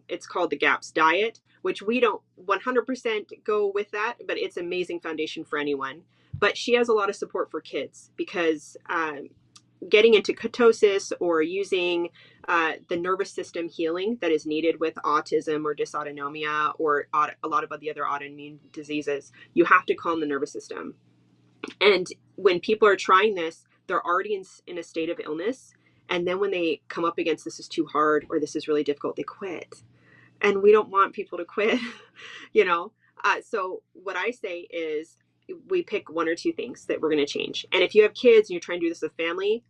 it's called the GAPS diet, which we don't 100% go with that, but it's an amazing foundation for anyone. But she has a lot of support for kids, because getting into ketosis or using the nervous system healing that is needed with autism or dysautonomia or a lot of the other autoimmune diseases, you have to calm the nervous system. And when people are trying this, they're already in a state of illness. And then when they come up against, this is too hard or this is really difficult, they quit. And we don't want people to quit, So what I say is, we pick 1 or 2 things that we're going to change. And if you have kids and you're trying to do this with family,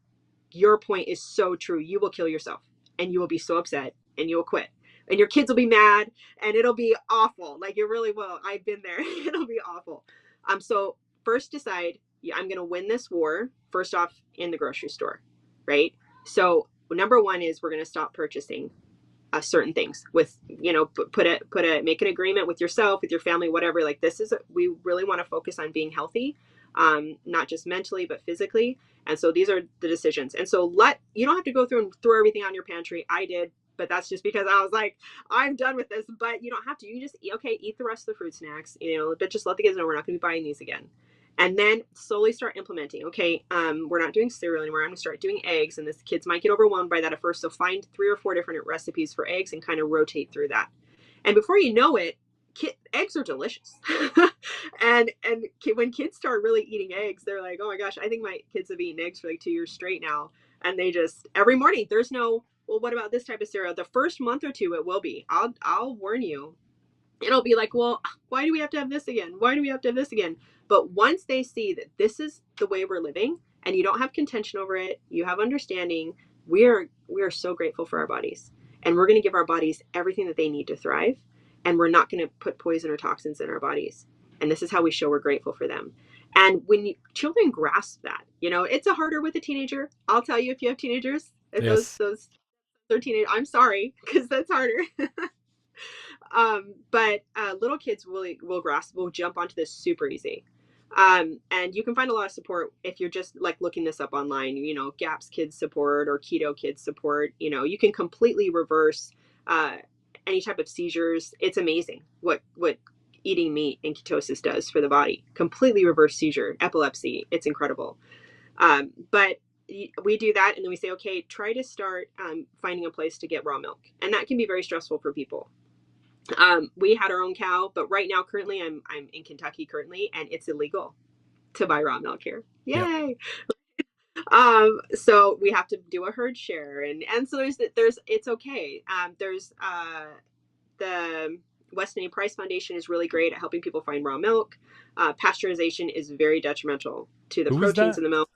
your point is so true. You will kill yourself, and you will be so upset, and you will quit, and your kids will be mad, and it'll be awful. Like, it really will. I've been there. It'll be awful. So first decide, I'm going to win this war first off in the grocery store, right? So number 1 is, we're going to stop purchasing certain things with, make an agreement with yourself, with your family, whatever. Like, we really want to focus on being healthy, not just mentally, but physically. And so these are the decisions. And so you don't have to go through and throw everything out in your pantry. I did, but that's just because I was like, I'm done with this. But you don't have to. You just, eat the rest of the fruit snacks, but just let the kids know we're not going to be buying these again. And then slowly start implementing. Okay, we're not doing cereal anymore. I'm going to start doing eggs. And the kids might get overwhelmed by that at first. So find 3 or 4 different recipes for eggs and kind of rotate through that. And before you know it, eggs are delicious. and when kids start really eating eggs, they're like, oh my gosh, I think my kids have eaten eggs for like 2 years straight now. And they just, every morning, there's no well, what about this type of cereal? The first month or two, it will be. I'll warn you. It'll be like, well, why do we have to have this again? Why do we have to have this again? But once they see that this is the way we're living and you don't have contention over it, you have understanding, we are so grateful for our bodies. And we're going to give our bodies everything that they need to thrive. And we're not going to put poison or toxins in our bodies. And this is how we show we're grateful for them. And when children grasp that, it's a harder with a teenager. I'll tell you, if you have teenagers, if Yes. those 13, I'm sorry, because that's harder. But little kids will grasp, will jump onto this super easy. And you can find a lot of support if you're just like looking this up online, GAPS kids support or keto kids support. You can completely reverse any type of seizures. It's amazing what eating meat in ketosis does for the body. Completely reverse seizure, epilepsy. It's incredible. But we do that, and then we say, okay, try to start finding a place to get raw milk. And that can be very stressful for people. We had our own cow, but right now, currently, I'm in Kentucky currently, and it's illegal to buy raw milk here. Yay! Yep. So we have to do a herd share, and so there's it's okay. There's the Weston A. Price Foundation is really great at helping people find raw milk. Pasteurization is very detrimental to the proteins in the milk.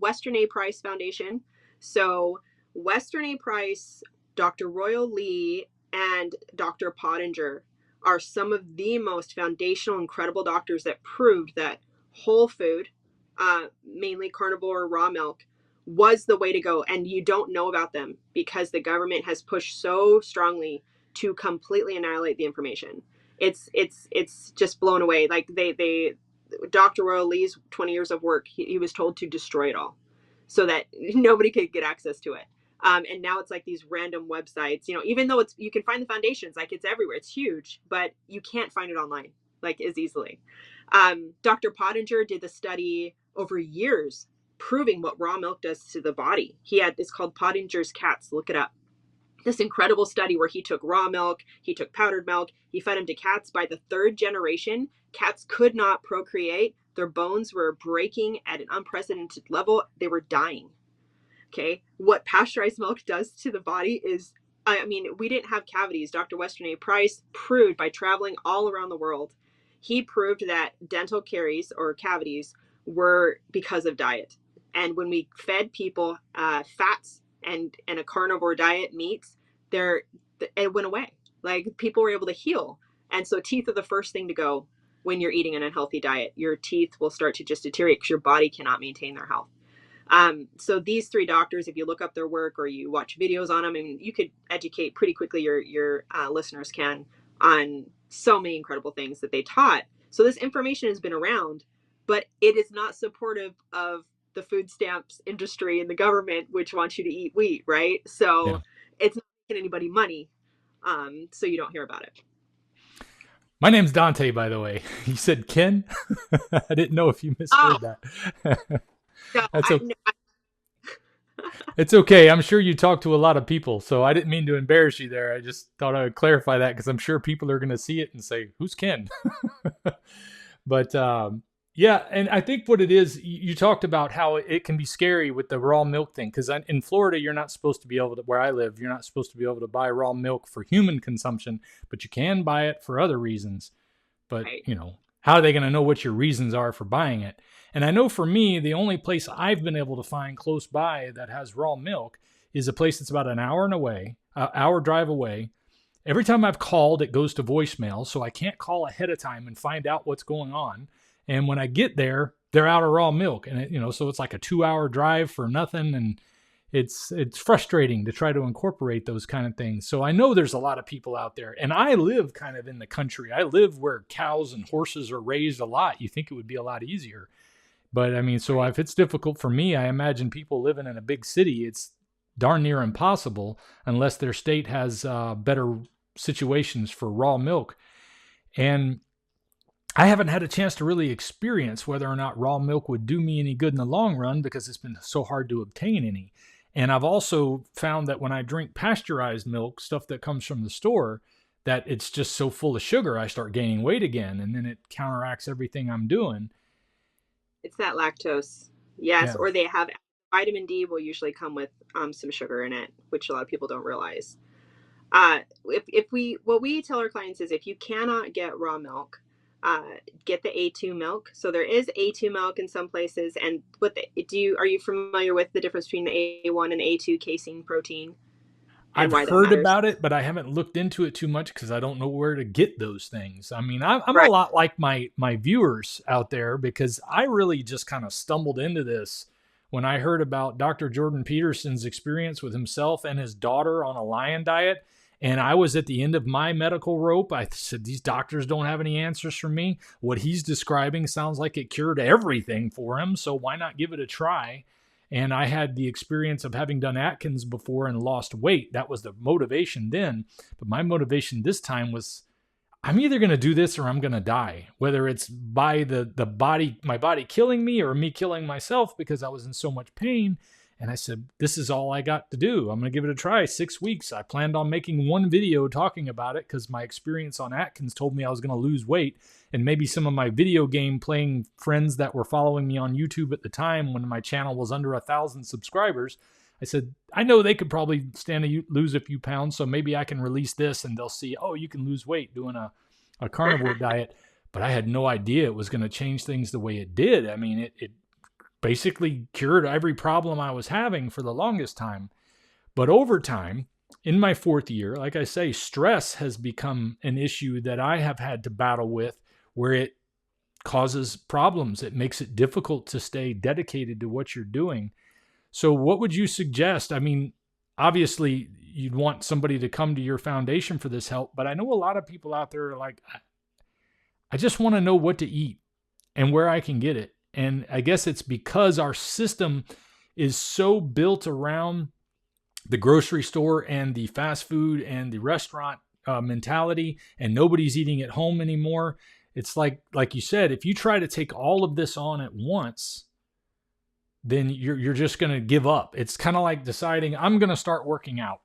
Western A. Price Foundation. So Western A. Price, Dr. Royal Lee, and Dr. Pottinger are some of the most foundational, incredible doctors that proved that whole food, mainly carnivore raw milk, was the way to go. And you don't know about them because the government has pushed so strongly to completely annihilate the information. It's just blown away. Like Dr. Royal Lee's 20 years of work, he was told to destroy it all so that nobody could get access to it. And now it's like these random websites, even though you can find the foundations, like it's everywhere, it's huge, but you can't find it online like as easily. Dr. Pottinger did the study over years proving what raw milk does to the body. It's called Pottinger's Cats. Look it up. This incredible study where he took raw milk, he took powdered milk, he fed them to cats. By the third generation, cats could not procreate. Their bones were breaking at an unprecedented level. They were dying. Okay. What pasteurized milk does to the body is, we didn't have cavities. Dr. Weston A. Price proved by traveling all around the world, he proved that dental caries or cavities were because of diet. And when we fed people fats and a carnivore diet, meats, it went away. Like people were able to heal. And so teeth are the first thing to go when you're eating an unhealthy diet. Your teeth will start to just deteriorate because your body cannot maintain their health. So these three doctors, if you look up their work or you watch videos on them, and you could educate pretty quickly, your listeners can, on so many incredible things that they taught. So this information has been around, but it is not supportive of the food stamps industry and the government, which wants you to eat wheat, right? So it's not making anybody money. So you don't hear about it. My name's Dante, by the way. You said Ken? I didn't know if you misheard that. No, That's okay. It's okay. I'm sure you talk to a lot of people, so I didn't mean to embarrass you there. I just thought I would clarify that because I'm sure people are going to see it and say, who's Ken? But yeah, and I think what it is, you talked about how it can be scary with the raw milk thing, because in Florida, you're not supposed to be able to, where I live, you're not supposed to be able to buy raw milk for human consumption, but you can buy it for other reasons. But, how are they going to know what your reasons are for buying it? And I know for me, the only place I've been able to find close by that has raw milk is a place that's about an hour drive away. Every time I've called, it goes to voicemail, so I can't call ahead of time and find out what's going on. And when I get there, they're out of raw milk, and so it's like a 2-hour drive for nothing, and it's frustrating to try to incorporate those kind of things. So I know there's a lot of people out there, and I live kind of in the country. I live where cows and horses are raised a lot. You think it would be a lot easier. But so if it's difficult for me, I imagine people living in a big city, it's darn near impossible unless their state has better situations for raw milk. And I haven't had a chance to really experience whether or not raw milk would do me any good in the long run because it's been so hard to obtain any. And I've also found that when I drink pasteurized milk, stuff that comes from the store, that it's just so full of sugar, I start gaining weight again, and then it counteracts everything I'm doing. It's that lactose. Yes. Yeah. Or they have vitamin D will usually come with some sugar in it, which a lot of people don't realize. If we what we tell our clients is if you cannot get raw milk, get the A2 milk. So there is A2 milk in some places, and are you familiar with the difference between the A1 and A2 casein protein and I've why that heard matters? about it, but I haven't looked into it too much because I don't know where to get those things. I mean, I'm a Right. lot like my viewers out there because I really just kind of stumbled into this when I heard about Dr. Jordan Peterson's experience with himself and his daughter on a lion diet. And I was at the end of my medical rope. I said, these doctors don't have any answers for me. What he's describing sounds like it cured everything for him. So why not give it a try? And I had the experience of having done Atkins before and lost weight. That was the motivation then. But my motivation this time was I'm either going to do this or I'm going to die, whether it's by the body, my body killing me or me killing myself because I was in so much pain. And I said, this is all I got to do. I'm going to give it a try. 6 weeks. I planned on making one video talking about it because my experience on Atkins told me I was going to lose weight. And maybe some of my video game playing friends that were following me on YouTube at the time when my channel was under 1,000 subscribers, I said, I know they could probably stand to lose a few pounds. So maybe I can release this and they'll see, oh, you can lose weight doing a carnivore diet. But I had no idea it was going to change things the way it did. I mean, it basically cured every problem I was having for the longest time. But over time, in my 4th year, like I say, stress has become an issue that I have had to battle with where it causes problems. It makes it difficult to stay dedicated to what you're doing. So what would you suggest? I mean, obviously you'd want somebody to come to your foundation for this help, but I know a lot of people out there are like, I just want to know what to eat and where I can get it. And I guess it's because our system is so built around the grocery store and the fast food and the restaurant mentality, and nobody's eating at home anymore. It's like you said, if you try to take all of this on at once, then you're just going to give up. It's kind of like deciding I'm going to start working out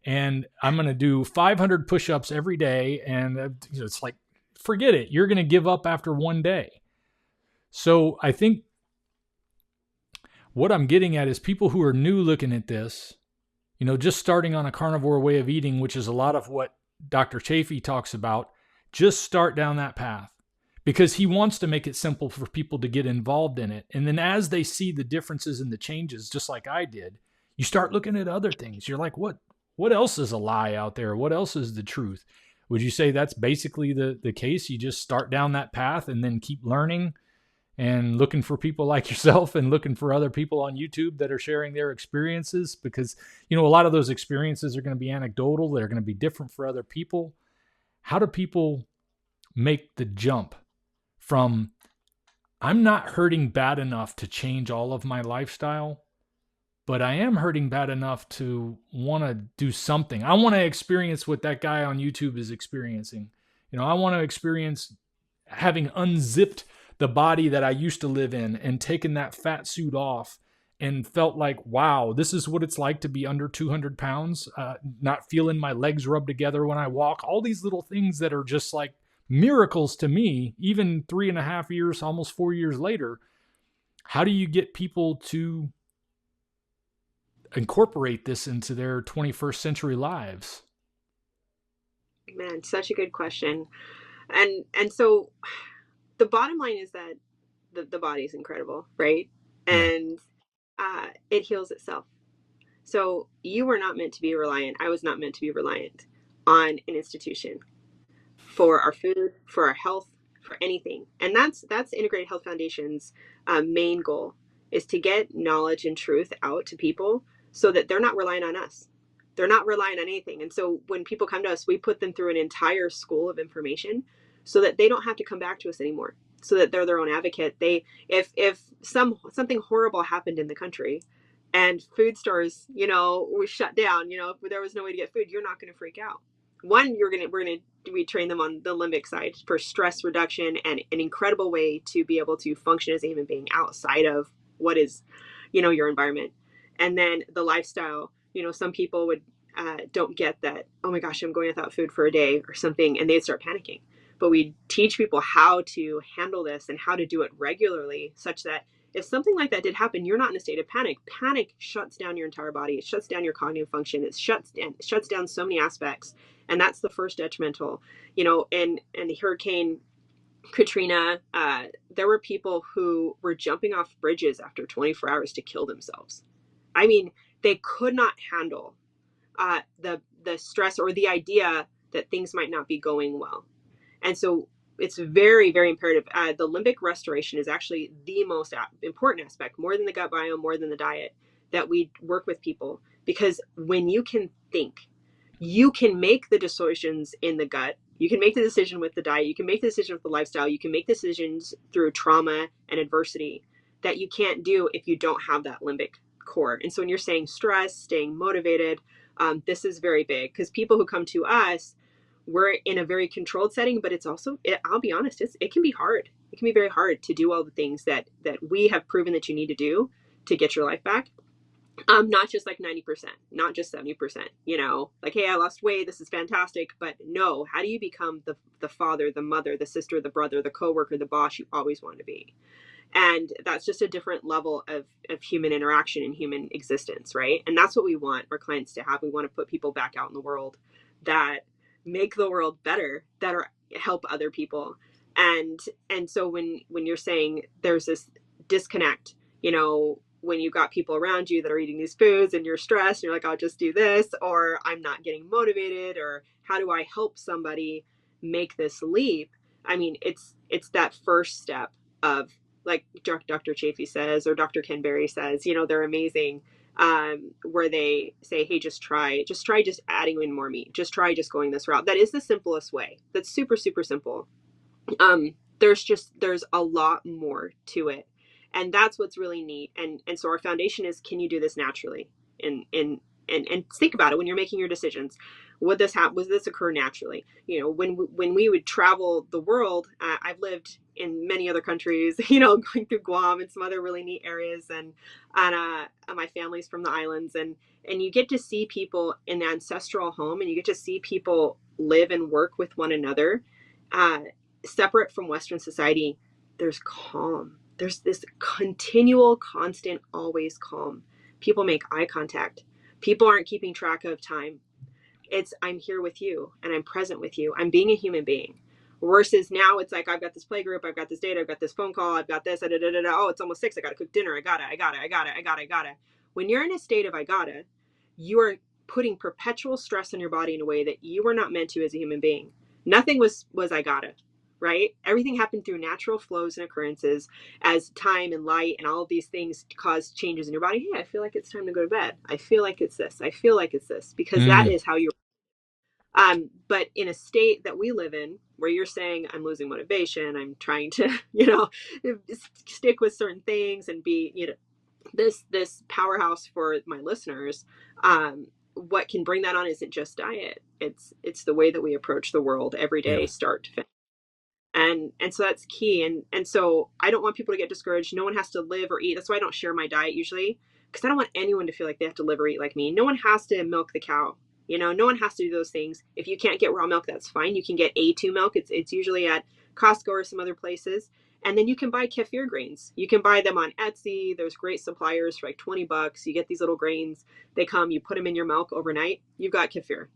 and I'm going to do 500 push-ups every day. And it's like, forget it. You're going to give up after one day. So I think what I'm getting at is people who are new looking at this, just starting on a carnivore way of eating, which is a lot of what Dr. Chafee talks about, just start down that path because he wants to make it simple for people to get involved in it. And then as they see the differences and the changes, just like I did, you start looking at other things. You're like, what else is a lie out there? What else is the truth? Would you say that's basically the case? You just start down that path and then keep learning and looking for people like yourself and looking for other people on YouTube that are sharing their experiences because, a lot of those experiences are going to be anecdotal. They're going to be different for other people. How do people make the jump from I'm not hurting bad enough to change all of my lifestyle, but I am hurting bad enough to want to do something. I want to experience what that guy on YouTube is experiencing. I want to experience having unzipped the body that I used to live in and taken that fat suit off and felt like, wow, this is what it's like to be under 200 pounds, not feeling my legs rub together when I walk. All these little things that are just like miracles to me, even 3.5 years, almost 4 years later. How do you get people to incorporate this into their 21st century lives? Man, such a good question. And so the bottom line is that the body is incredible, right? Yeah. And it heals itself. So you were not meant to be reliant. I was not meant to be reliant on an institution for our food, for our health, for anything. And that's Integrated Health Foundation's main goal is to get knowledge and truth out to people so that they're not relying on us. They're not relying on anything. And so when people come to us, we put them through an entire school of information so that they don't have to come back to us anymore. So that they're their own advocate. If something horrible happened in the country and food stores, were shut down, if there was no way to get food, you're not going to freak out. One, we train them on the limbic side for stress reduction and an incredible way to be able to function as a human being outside of what is, your environment. And then the lifestyle, some people would don't get that, oh my gosh, I'm going without food for a day or something, and they'd start panicking. But we teach people how to handle this and how to do it regularly such that If something like that did happen, you're not in a state of panic. Panic shuts down your entire body. It shuts down your cognitive function. It shuts down so many aspects. And that's the first detrimental, and the Hurricane Katrina, there were people who were jumping off bridges after 24 hours to kill themselves. I mean, they could not handle the stress or the idea that things might not be going well. And so it's very, very imperative. The limbic restoration is actually the most important aspect, more than the gut biome, more than the diet, that we work with people. Because when you can think, you can make the decisions in the gut. You can make the decision with the diet. You can make the decision with the lifestyle. You can make decisions through trauma and adversity that you can't do if you don't have that limbic core. And so when you're saying stress, staying motivated, this is very big, because people who come to us, we're in a very controlled setting, but it's also, I'll be honest, it can be hard. It can be very hard to do all the things that we have proven that you need to do to get your life back. Not just like 90%, not just 70%, like, hey, I lost weight, this is fantastic. But no, how do you become the father, the mother, the sister, the brother, the coworker, the boss you always wanted to be? And that's just a different level of human interaction and human existence, right? And that's what we want our clients to have. We want to put people back out in the world that make the world better, that are help other people. And so when you're saying there's this disconnect, when you've got people around you that are eating these foods and you're stressed and you're like, I'll just do this, or I'm not getting motivated, or how do I help somebody make this leap? I mean, it's that first step of, like Dr. Chafee says, or Dr. Ken Berry says, they're amazing, where they say, hey, just try adding in more meat. Just try just going this route. That is the simplest way. That's super, super simple. There's a lot more to it. And that's what's really neat. And so our foundation is, can you do this naturally? And think about it when you're making your decisions. Would this occur naturally? When we would travel the world, I've lived in many other countries, going through Guam and some other really neat areas, and my family's from the islands, and you get to see people in the ancestral home, and you get to see people live and work with one another, separate from Western society. There's calm. There's this continual, constant, always calm. People make eye contact. People aren't keeping track of time. It's, I'm here with you and I'm present with you. I'm being a human being. Versus now it's like, I've got this play group, I've got this date, I've got this phone call, I've got this, oh, it's almost 6, I gotta cook dinner, I gotta. When you're in a state of I gotta, you are putting perpetual stress on your body in a way that you were not meant to as a human being. Nothing was I gotta, right? Everything happened through natural flows and occurrences as time and light and all of these things cause changes in your body. Hey, I feel like it's time to go to bed. I feel like it's this. I feel like it's this, because that is how you're. But in a state that we live in, where you're saying, I'm losing motivation, I'm trying to, stick with certain things and be, this powerhouse for my listeners, what can bring that on isn't just diet. It's the way that we approach the world every day, start to finish. And so that's key. And so I don't want people to get discouraged. No one has to live or eat. That's why I don't share my diet usually, because I don't want anyone to feel like they have to live or eat like me. No one has to milk the cow. No one has to do those things. If you can't get raw milk, that's fine. You can get A2 milk. It's usually at Costco or some other places. And then you can buy kefir grains. You can buy them on Etsy. There's great suppliers for like $20. You get these little grains. They come, you put them in your milk overnight. You've got kefir.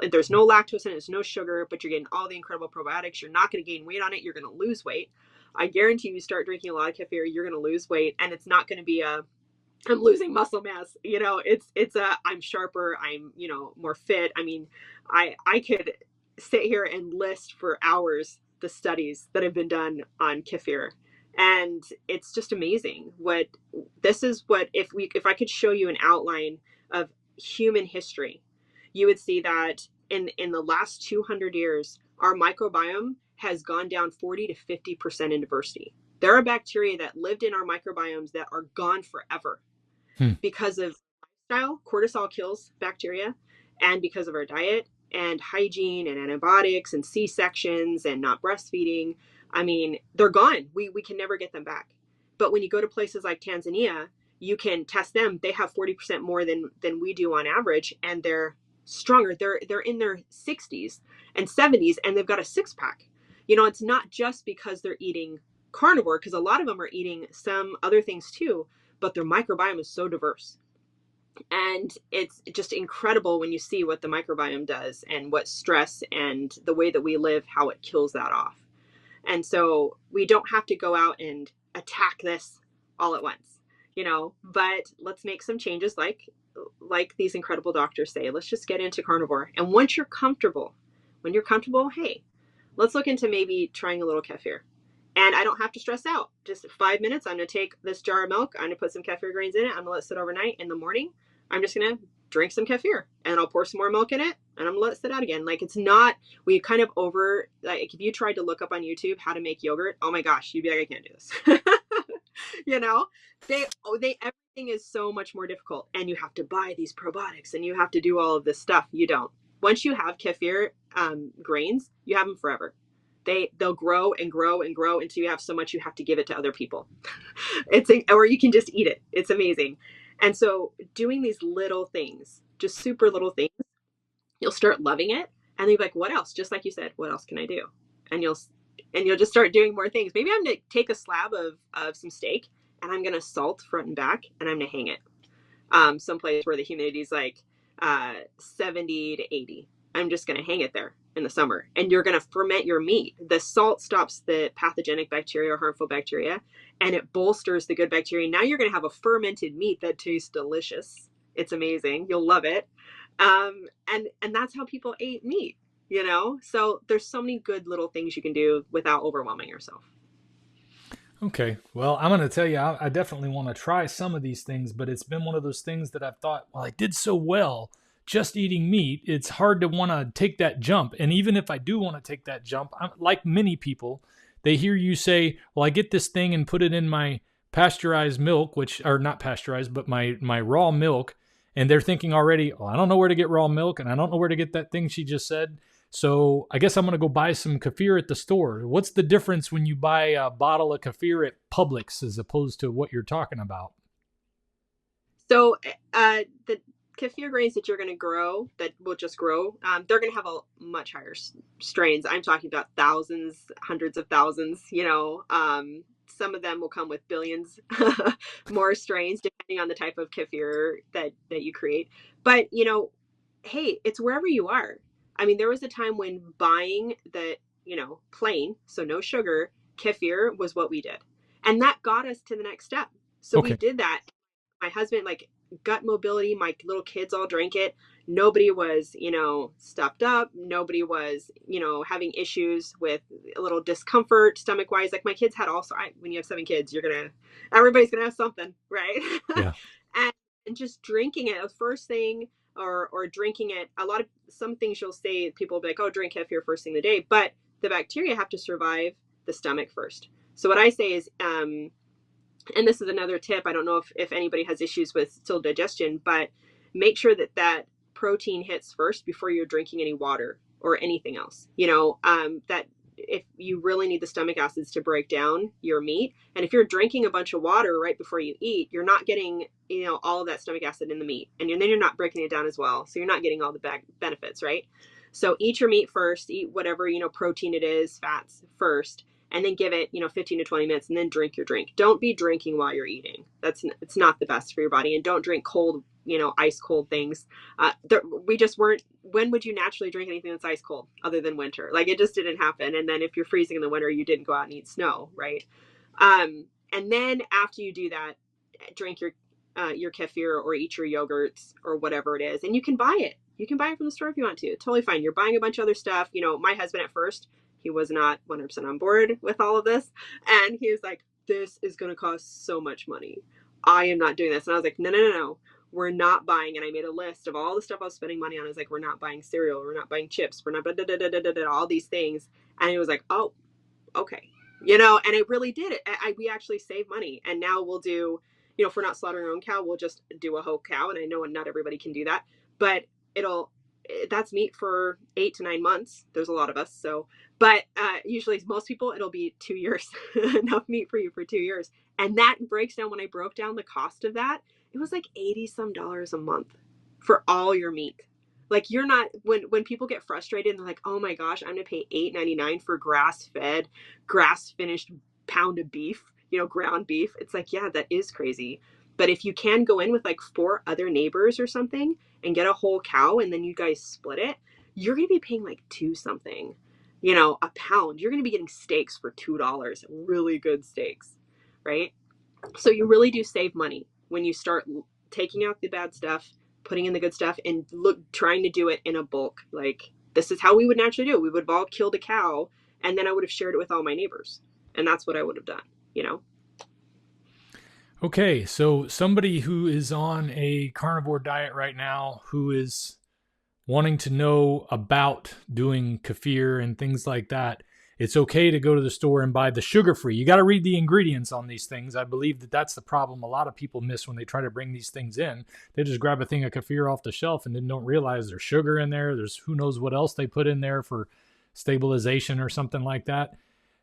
There's no lactose in it. There's no sugar, but you're getting all the incredible probiotics. You're not going to gain weight on it. You're going to lose weight. I guarantee you start drinking a lot of kefir, you're going to lose weight. And it's not going to be I'm losing muscle mass. I'm sharper. I'm, more fit. I mean, I could sit here and list for hours the studies that have been done on kefir. And it's just amazing if I could show you an outline of human history, you would see that in the last 200 years, our microbiome has gone down 40 to 50% in diversity. There are bacteria that lived in our microbiomes that are gone forever because of lifestyle. Cortisol kills bacteria, and because of our diet and hygiene and antibiotics and C-sections and not breastfeeding. I mean, they're gone. We can never get them back. But when you go to places like Tanzania, you can test them. They have 40% more than we do on average, and they're stronger. They're in their 60s and 70s, and they've got a 6-pack. It's not just because they're eating carnivore, because a lot of them are eating some other things too, but their microbiome is so diverse. And it's just incredible when you see what the microbiome does and what stress and the way that we live, how it kills that off. And so we don't have to go out and attack this all at once, but let's make some changes like these incredible doctors say. Let's just get into carnivore. And once you're comfortable, hey, let's look into maybe trying a little kefir. And I don't have to stress out. Just 5 minutes. I'm going to take this jar of milk. I'm going to put some kefir grains in it. I'm going to let it sit overnight. In the morning, I'm just going to drink some kefir and I'll pour some more milk in it and I'm going to let it sit out again. Like, it's not, we kind of like, if you tried to look up on YouTube how to make yogurt, oh my gosh, you'd be like, I can't do this. Everything is so much more difficult, and you have to buy these probiotics and you have to do all of this stuff. You don't. Once you have kefir grains, you have them forever. They'll grow and grow and grow until you have so much you have to give it to other people. Or you can just eat it. It's amazing. And so doing these little things, just super little things, you'll start loving it. And you'll be like, what else? Just like you said, what else can I do? And you'll just start doing more things. Maybe I'm going to take a slab of some steak and I'm going to salt front and back and I'm going to hang it someplace where the humidity is like 70 to 80. I'm just going to hang it there in the summer, and you're going to ferment your meat. The salt stops the pathogenic bacteria or harmful bacteria, and it bolsters the good bacteria. Now you're going to have a fermented meat that tastes delicious. It's amazing. You'll love it. And that's how people ate meat, So there's so many good little things you can do without overwhelming yourself. Okay. Well, I'm going to tell you, I definitely want to try some of these things, but it's been one of those things that I've thought, well, I did so well just eating meat. It's hard to want to take that jump. And even if I do want to take that jump, like many people, they hear you say, well, I get this thing and put it in my pasteurized milk, or not pasteurized, but my raw milk. And they're thinking already, oh, I don't know where to get raw milk and I don't know where to get that thing she just said. So I guess I'm going to go buy some kefir at the store. What's the difference when you buy a bottle of kefir at Publix as opposed to what you're talking about? So the kefir grains that you're going to grow, that will just grow, they're going to have a much higher strains. I'm talking about thousands, hundreds of thousands, some of them will come with billions more strains depending on the type of kefir that you create. But, hey, it's wherever you are. I mean, there was a time when buying the, plain, so no sugar, kefir was what we did. And that got us to the next step. So Okay. we did that. My husband, like, gut mobility, my little kids all drank it. Nobody was, stuffed up. Nobody was, having issues with a little discomfort stomach wise. Like, my kids had when you have 7 kids, everybody's going to have something, right? Yeah. and just drinking it, the first thing, or drinking it, some things you'll say, people will be like, oh, drink kefir first thing of the day. But the bacteria have to survive the stomach first. So what I say is, and this is another tip, I don't know if anybody has issues with still digestion, but make sure that protein hits first before you're drinking any water or anything else. That if you really need the stomach acids to break down your meat, and if you're drinking a bunch of water right before you eat, you're not getting, all of that stomach acid in the meat, and then you're not breaking it down as well. So you're not getting all the benefits, right? So eat your meat first, eat whatever, protein it is, fats first, and then give it, 15 to 20 minutes and then drink your drink. Don't be drinking while you're eating. It's not the best for your body. And don't drink cold, ice cold things. We just weren't, when would you naturally drink anything that's ice cold other than winter? Like, it just didn't happen. And then if you're freezing in the winter, you didn't go out and eat snow, right? And then after you do that, drink your kefir or eat your yogurts or whatever it is. And you can buy it. You can buy it from the store if you want to. Totally fine. You're buying a bunch of other stuff. My husband at first, he was not 100% on board with all of this. And he was like, this is going to cost so much money. I am not doing this. And I was like, no. We're not buying. And I made a list of all the stuff I was spending money on. I was like, we're not buying cereal. We're not buying chips. We're not all these things. And he was like, oh, okay. And it really did it. We actually save money. And now we'll do, if we're not slaughtering our own cow, we'll just do a whole cow. And I know not everybody can do that, but that's meat for 8 to 9 months. There's a lot of us. So, but usually most people, it'll be 2 years, enough meat for you for 2 years. And that breaks down, when I broke down the cost of that, it was like $80 some a month for all your meat. Like, you're not, when people get frustrated and they're like, oh my gosh, I'm going to pay $8.99 for grass-fed, grass-finished pound of beef, ground beef. It's like, yeah, that is crazy. But if you can go in with like 4 other neighbors or something and get a whole cow and then you guys split it, you're going to be paying like 2 something, a pound. You're going to be getting steaks for $2, really good steaks, right? So you really do save money when you start taking out the bad stuff, putting in the good stuff, and trying to do it in a bulk. Like, this is how we would naturally do. We would have all killed a cow, and then I would have shared it with all my neighbors. And that's what I would have done, Okay, so somebody who is on a carnivore diet right now, who is wanting to know about doing kefir and things like that, it's okay to go to the store and buy the sugar-free. You got to read the ingredients on these things. I believe that that's the problem a lot of people miss when they try to bring these things in. They just grab a thing of kefir off the shelf and then don't realize there's sugar in there. There's who knows what else they put in there for stabilization or something like that.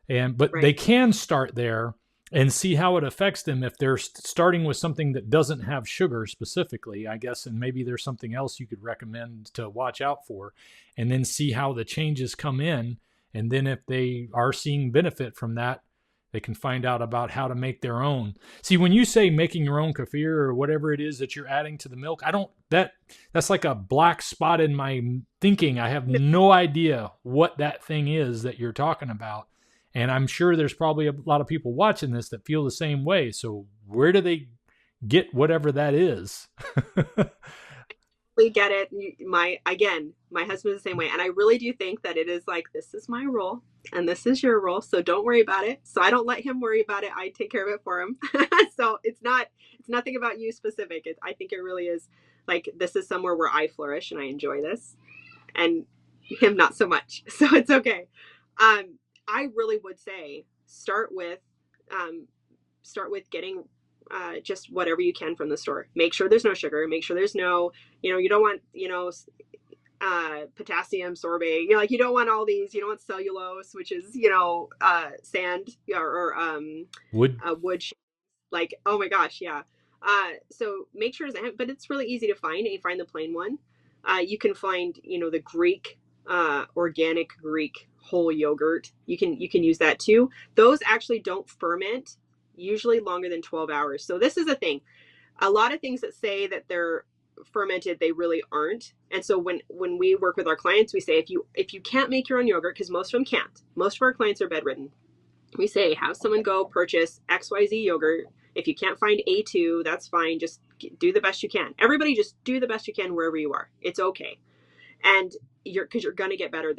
But Right. they can start there and see how it affects them if they're starting with something that doesn't have sugar specifically, I guess, and maybe there's something else you could recommend to watch out for, and then see how the changes come in. And then if they are seeing benefit from that, they can find out about how to make their own. See, when you say making your own kefir or whatever it is that you're adding to the milk, that's like a black spot in my thinking. I have no idea what that thing is that you're talking about. And I'm sure there's probably a lot of people watching this that feel the same way. So where do they get whatever that is? We get it. My husband's the same way. And I really do think that it is like, this is my role and this is your role. So don't worry about it. So I don't let him worry about it. I take care of it for him. So it's nothing about you specific. I think it really is like, this is somewhere where I flourish and I enjoy this, and him not so much. So it's okay. I really would say start with getting just whatever you can from the store. Make sure there's no sugar. Make sure there's no, you don't want, potassium sorbate. You don't want all these. You don't want cellulose, which is, sand or Wood. wood. Like, oh my gosh, yeah. So make sure but it's really easy to find. You find the plain one. You can find, the Greek, organic Greek whole yogurt. You can use that too. Those actually don't ferment usually longer than 12 hours. So this is the thing. A lot of things that say that they're fermented, they really aren't. And so when we work with our clients, we say, if you can't make your own yogurt, because most of them can't, most of our clients are bedridden, we say, have someone go purchase XYZ yogurt. If you can't find A2, that's fine. Just do the best you can. Everybody just do the best you can wherever you are. It's okay. And because you're going to get better.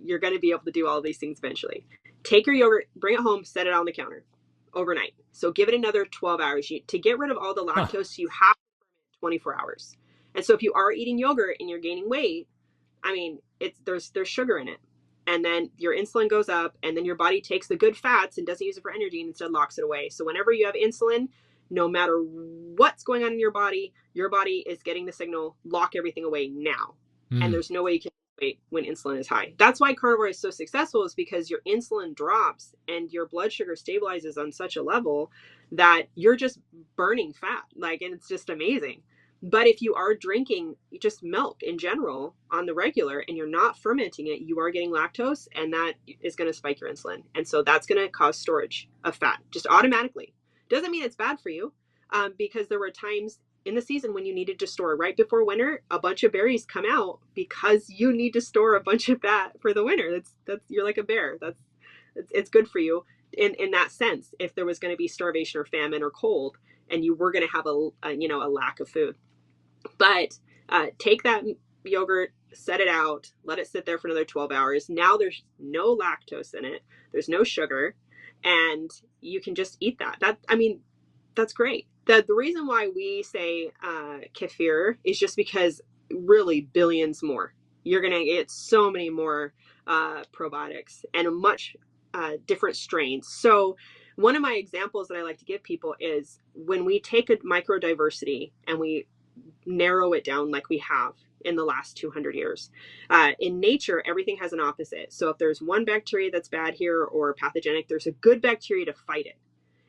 You're going to be able to do all these things eventually. Take your yogurt, bring it home, set it on the counter overnight. So give it another 12 hours. To get rid of all the lactose, you have to ferment 24 hours. And so if you are eating yogurt and you're gaining weight, I mean, there's sugar in it. And then your insulin goes up, and then your body takes the good fats and doesn't use it for energy and instead locks it away. So whenever you have insulin, no matter what's going on in your body is getting the signal, lock everything away now. And there's no way you can wait when insulin is high. That's why carnivore is so successful, is because your insulin drops and your blood sugar stabilizes on such a level that you're just burning fat. And it's just amazing. But if you are drinking just milk in general on the regular and you're not fermenting it, you are getting lactose, and that is going to spike your insulin. And so that's going to cause storage of fat just automatically. Doesn't mean it's bad for you, because there were times in the season when you needed to store right before winter, a bunch of berries come out because you need to store a bunch of fat for the winter. That's you're like a bear. It's good for you in that sense. If there was going to be starvation or famine or cold, and you were going to have a lack of food. But take that yogurt, set it out, let it sit there for another 12 hours. Now there's no lactose in it. There's no sugar, and you can just eat that. That's great. The reason why we say kefir is just because really billions more. You're going to get so many more probiotics and much different strains. So one of my examples that I like to give people is when we take a microdiversity and we narrow it down like we have in the last 200 years. In nature, everything has an opposite. So if there's one bacteria that's bad here or pathogenic, there's a good bacteria to fight it.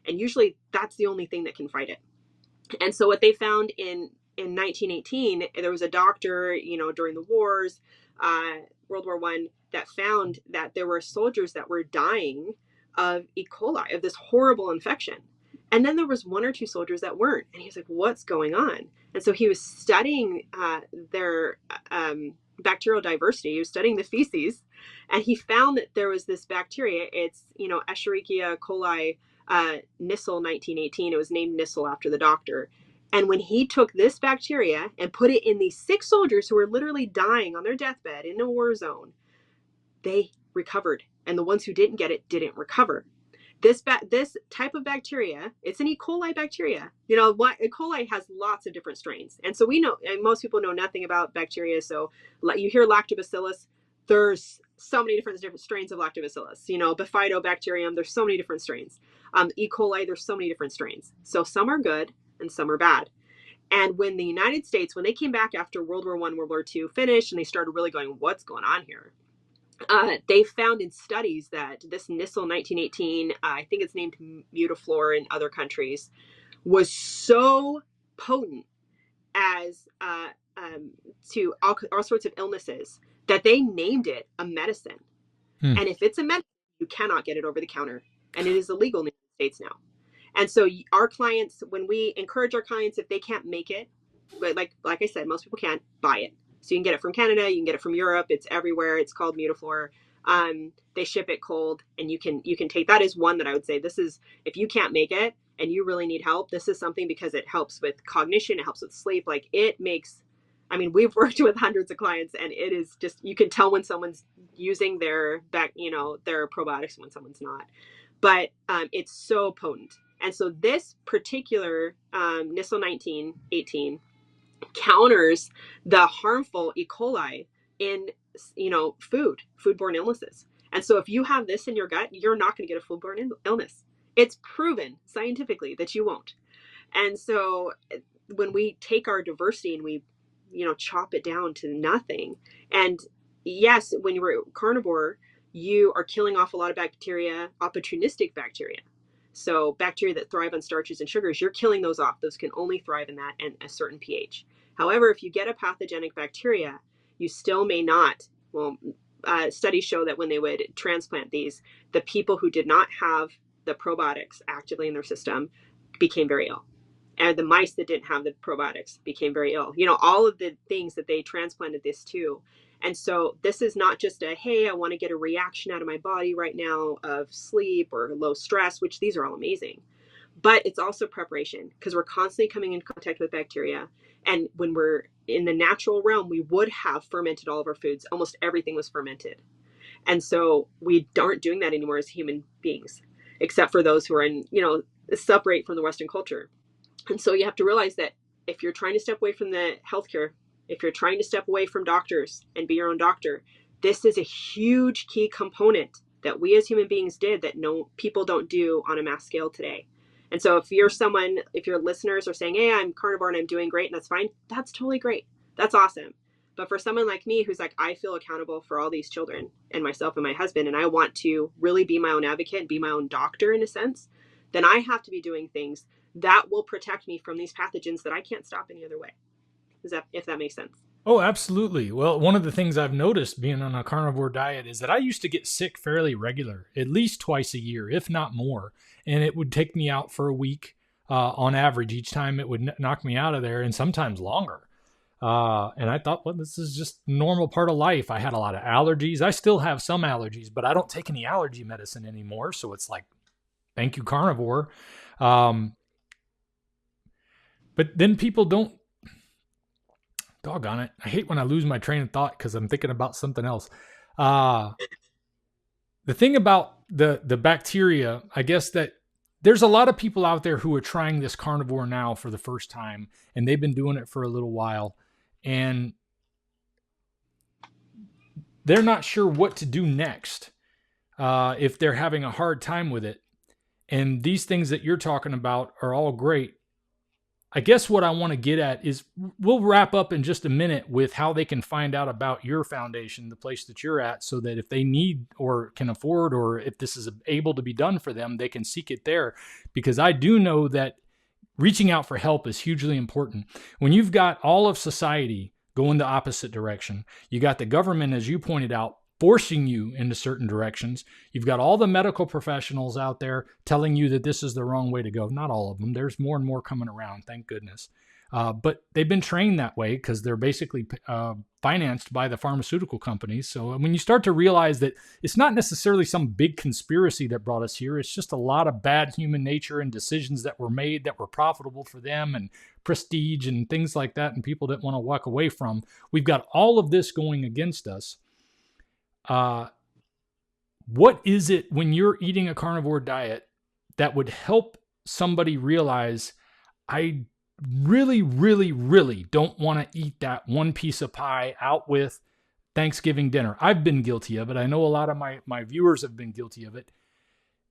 And usually that's the only thing that can fight it. And so what they found in 1918, there was a doctor, during the wars, World War I, that found that there were soldiers that were dying of E. coli, of this horrible infection. And then there was 1 or 2 soldiers that weren't. And he was like, what's going on? And so he was studying their bacterial diversity. He was studying the feces. And he found that there was this bacteria. It's, Escherichia coli Nissl 1918. It was named Nissl after the doctor. And when he took this bacteria and put it in these sick soldiers who were literally dying on their deathbed in a war zone, they recovered. And the ones who didn't get it didn't recover. This type of bacteria, it's an E. coli bacteria. E. coli has lots of different strains. And so we know, and most people know nothing about bacteria. So you hear lactobacillus, there's so many different strains of lactobacillus. Bifidobacterium, there's so many different strains. E. coli, there's so many different strains. So some are good and some are bad. And when the United States, when they came back after World War I, World War II finished, and they started really going, what's going on here? They found in studies that this Nissl 1918, I think it's named Mutaflor in other countries, was so potent as to all sorts of illnesses that they named it a medicine. And if it's a medicine, you cannot get it over the counter. And it is illegal in the United States now. And so our clients, when we encourage our clients, if they can't make it, but like I said, most people can't, buy it. So you can get it from Canada, you can get it from Europe. It's everywhere. It's called Mutaflor. They ship it cold, and you can take that as one that I would say, this is, if you can't make it and you really need help, this is something, because it helps with cognition, it helps with sleep. Like, it makes, we've worked with hundreds of clients, and it is just, you can tell when someone's using their their probiotics and when someone's not. But it's so potent. And so this particular Nissl 1918 counters the harmful E. coli in, foodborne illnesses. And so if you have this in your gut, you're not going to get a foodborne illness. It's proven scientifically that you won't. And so when we take our diversity and we, chop it down to nothing, and yes, when you're carnivore, you are killing off a lot of bacteria, opportunistic bacteria. So bacteria that thrive on starches and sugars, you're killing those off. Those can only thrive in that and a certain pH. However, if you get a pathogenic bacteria, you still may not. Well, studies show that when they would transplant these, the people who did not have the probiotics actively in their system became very ill. And the mice that didn't have the probiotics became very ill. All of the things that they transplanted this to. And so this is not just a, hey, I want to get a reaction out of my body right now of sleep or low stress, which these are all amazing. But it's also preparation, because we're constantly coming in contact with bacteria. And when we're in the natural realm, we would have fermented all of our foods. Almost everything was fermented. And so we aren't doing that anymore as human beings, except for those who are in, separate from the Western culture. And so you have to realize that if you're trying to step away from the healthcare, if you're trying to step away from doctors and be your own doctor, this is a huge key component that we as human beings did that people don't do on a mass scale today. And so if your listeners are saying, hey, I'm carnivore and I'm doing great, and that's fine, that's totally great. That's awesome. But for someone like me, who's like, I feel accountable for all these children and myself and my husband, and I want to really be my own advocate and be my own doctor in a sense, then I have to be doing things that will protect me from these pathogens that I can't stop any other way. If that makes sense. Oh, absolutely. Well, one of the things I've noticed being on a carnivore diet is that I used to get sick fairly regular, at least twice a year, if not more. And it would take me out for a week on average. Each time it would knock me out of there, and sometimes longer. And I thought, well, this is just normal part of life. I had a lot of allergies. I still have some allergies, but I don't take any allergy medicine anymore. So it's like, thank you, carnivore. But then people don't, doggone it. I hate when I lose my train of thought because I'm thinking about something else. The thing about the bacteria, I guess that there's a lot of people out there who are trying this carnivore now for the first time, and they've been doing it for a little while, and they're not sure what to do next if they're having a hard time with it. And these things that you're talking about are all great. I guess what I want to get at is we'll wrap up in just a minute with how they can find out about your foundation, the place that you're at, so that if they need or can afford, or if this is able to be done for them, they can seek it there. Because I do know that reaching out for help is hugely important. When you've got all of society going the opposite direction, you got the government, as you pointed out, forcing you into certain directions. You've got all the medical professionals out there telling you that this is the wrong way to go. Not all of them. There's more and more coming around, thank goodness. But they've been trained that way because they're basically financed by the pharmaceutical companies. So when you start to realize that it's not necessarily some big conspiracy that brought us here, it's just a lot of bad human nature and decisions that were made that were profitable for them and prestige and things like that, and people didn't want to walk away from. We've got all of this going against us. What is it when you're eating a carnivore diet that would help somebody realize, I really, really, really don't want to eat that one piece of pie out with Thanksgiving dinner? I've been guilty of it. I know a lot of my viewers have been guilty of it.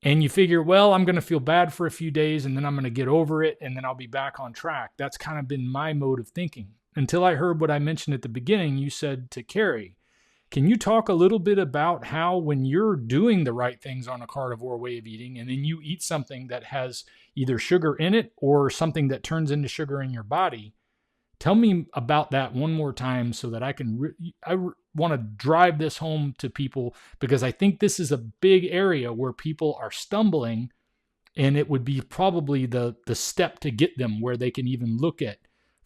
And you figure, well, I'm going to feel bad for a few days and then I'm going to get over it and then I'll be back on track. That's kind of been my mode of thinking until I heard what I mentioned at the beginning. You said to Carrie, can you talk a little bit about how when you're doing the right things on a carnivore way of eating and then you eat something that has either sugar in it or something that turns into sugar in your body? Tell me about that one more time so that I can, I want to drive this home to people, because I think this is a big area where people are stumbling, and it would be probably the step to get them where they can even look at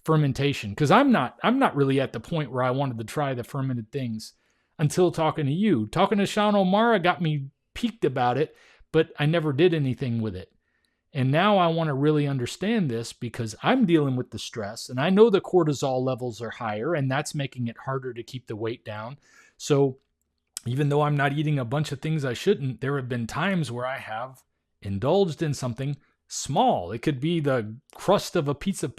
fermentation. Because I'm not really at the point where I wanted to try the fermented things until talking to you. Talking to Sean O'Mara got me peaked about it, but I never did anything with it. And now I want to really understand this because I'm dealing with the stress and I know the cortisol levels are higher and that's making it harder to keep the weight down. So even though I'm not eating a bunch of things I shouldn't, there have been times where I have indulged in something small. It could be the crust of a pizza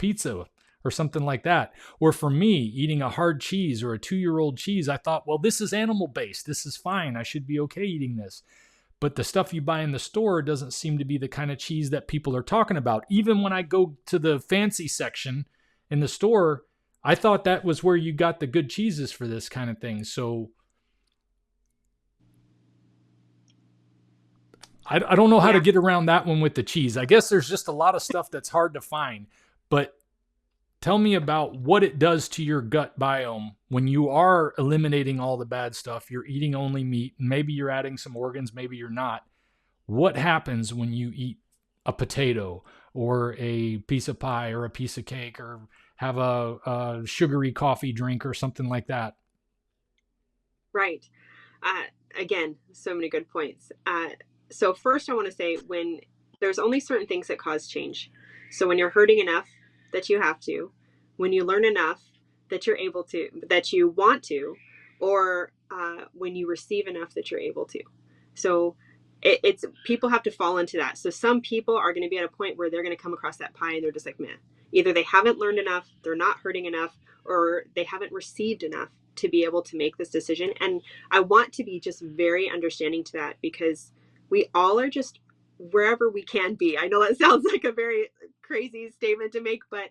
or something like that. Or for me, eating a hard cheese or a 2-year-old cheese, I thought, well, this is animal-based. This is fine. I should be okay eating this. But the stuff you buy in the store doesn't seem to be the kind of cheese that people are talking about. Even when I go to the fancy section in the store, I thought that was where you got the good cheeses for this kind of thing. So I don't know how to get around that one with the cheese. I guess there's just a lot of stuff that's hard to find. But tell me about what it does to your gut biome when you are eliminating all the bad stuff. You're eating only meat. Maybe you're adding some organs. Maybe you're not. What happens when you eat a potato or a piece of pie or a piece of cake or have a sugary coffee drink or something like that? Right. Again, so many good points. So first I want to say, when there's only certain things that cause change. So when you're hurting enough that you have to, when you learn enough that you're able to, that you want to, or when you receive enough that you're able to. So it's people have to fall into that. So some people are going to be at a point where they're going to come across that pie and they're just like, man, either they haven't learned enough, they're not hurting enough, or they haven't received enough to be able to make this decision. And I want to be just very understanding to that, because we all are just wherever we can be. I know that sounds like a very crazy statement to make, but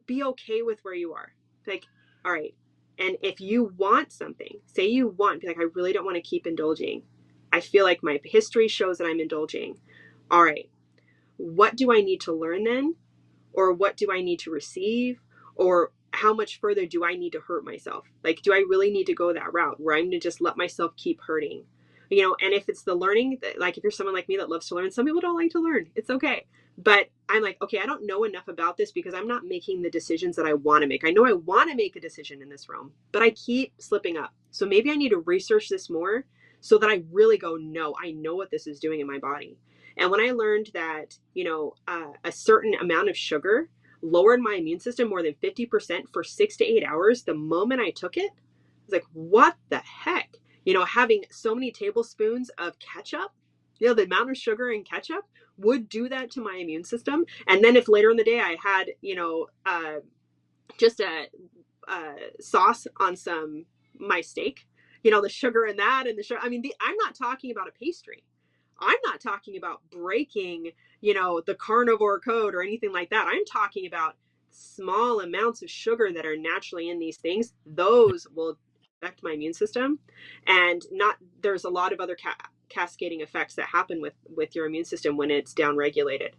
be okay with where you are. Like, all right. And if you want something, say you want, be like, I really don't want to keep indulging. I feel like my history shows that I'm indulging. All right. What do I need to learn then? Or what do I need to receive? Or how much further do I need to hurt myself? Like, do I really need to go that route where I'm going to just let myself keep hurting? You know, and if it's the learning, like if you're someone like me that loves to learn, some people don't like to learn. It's okay. But I'm like, okay, I don't know enough about this because I'm not making the decisions that I want to make. I know I want to make a decision in this realm, but I keep slipping up. So maybe I need to research this more so that I really go, no, I know what this is doing in my body. And when I learned that, you know, a certain amount of sugar lowered my immune system more than 50% for 6 to 8 hours, the moment I took it, I was like, what the heck? You know, having so many tablespoons of ketchup, you know, the amount of sugar in ketchup would do that to my immune system. And then if later in the day I had, you know, just a sauce on my steak, you know, the sugar in that and the sugar, I mean, I'm not talking about a pastry. I'm not talking about breaking, you know, the carnivore code or anything like that. I'm talking about small amounts of sugar that are naturally in these things. Those will affect my immune system. And there's a lot of other cascading effects that happen with your immune system when it's downregulated.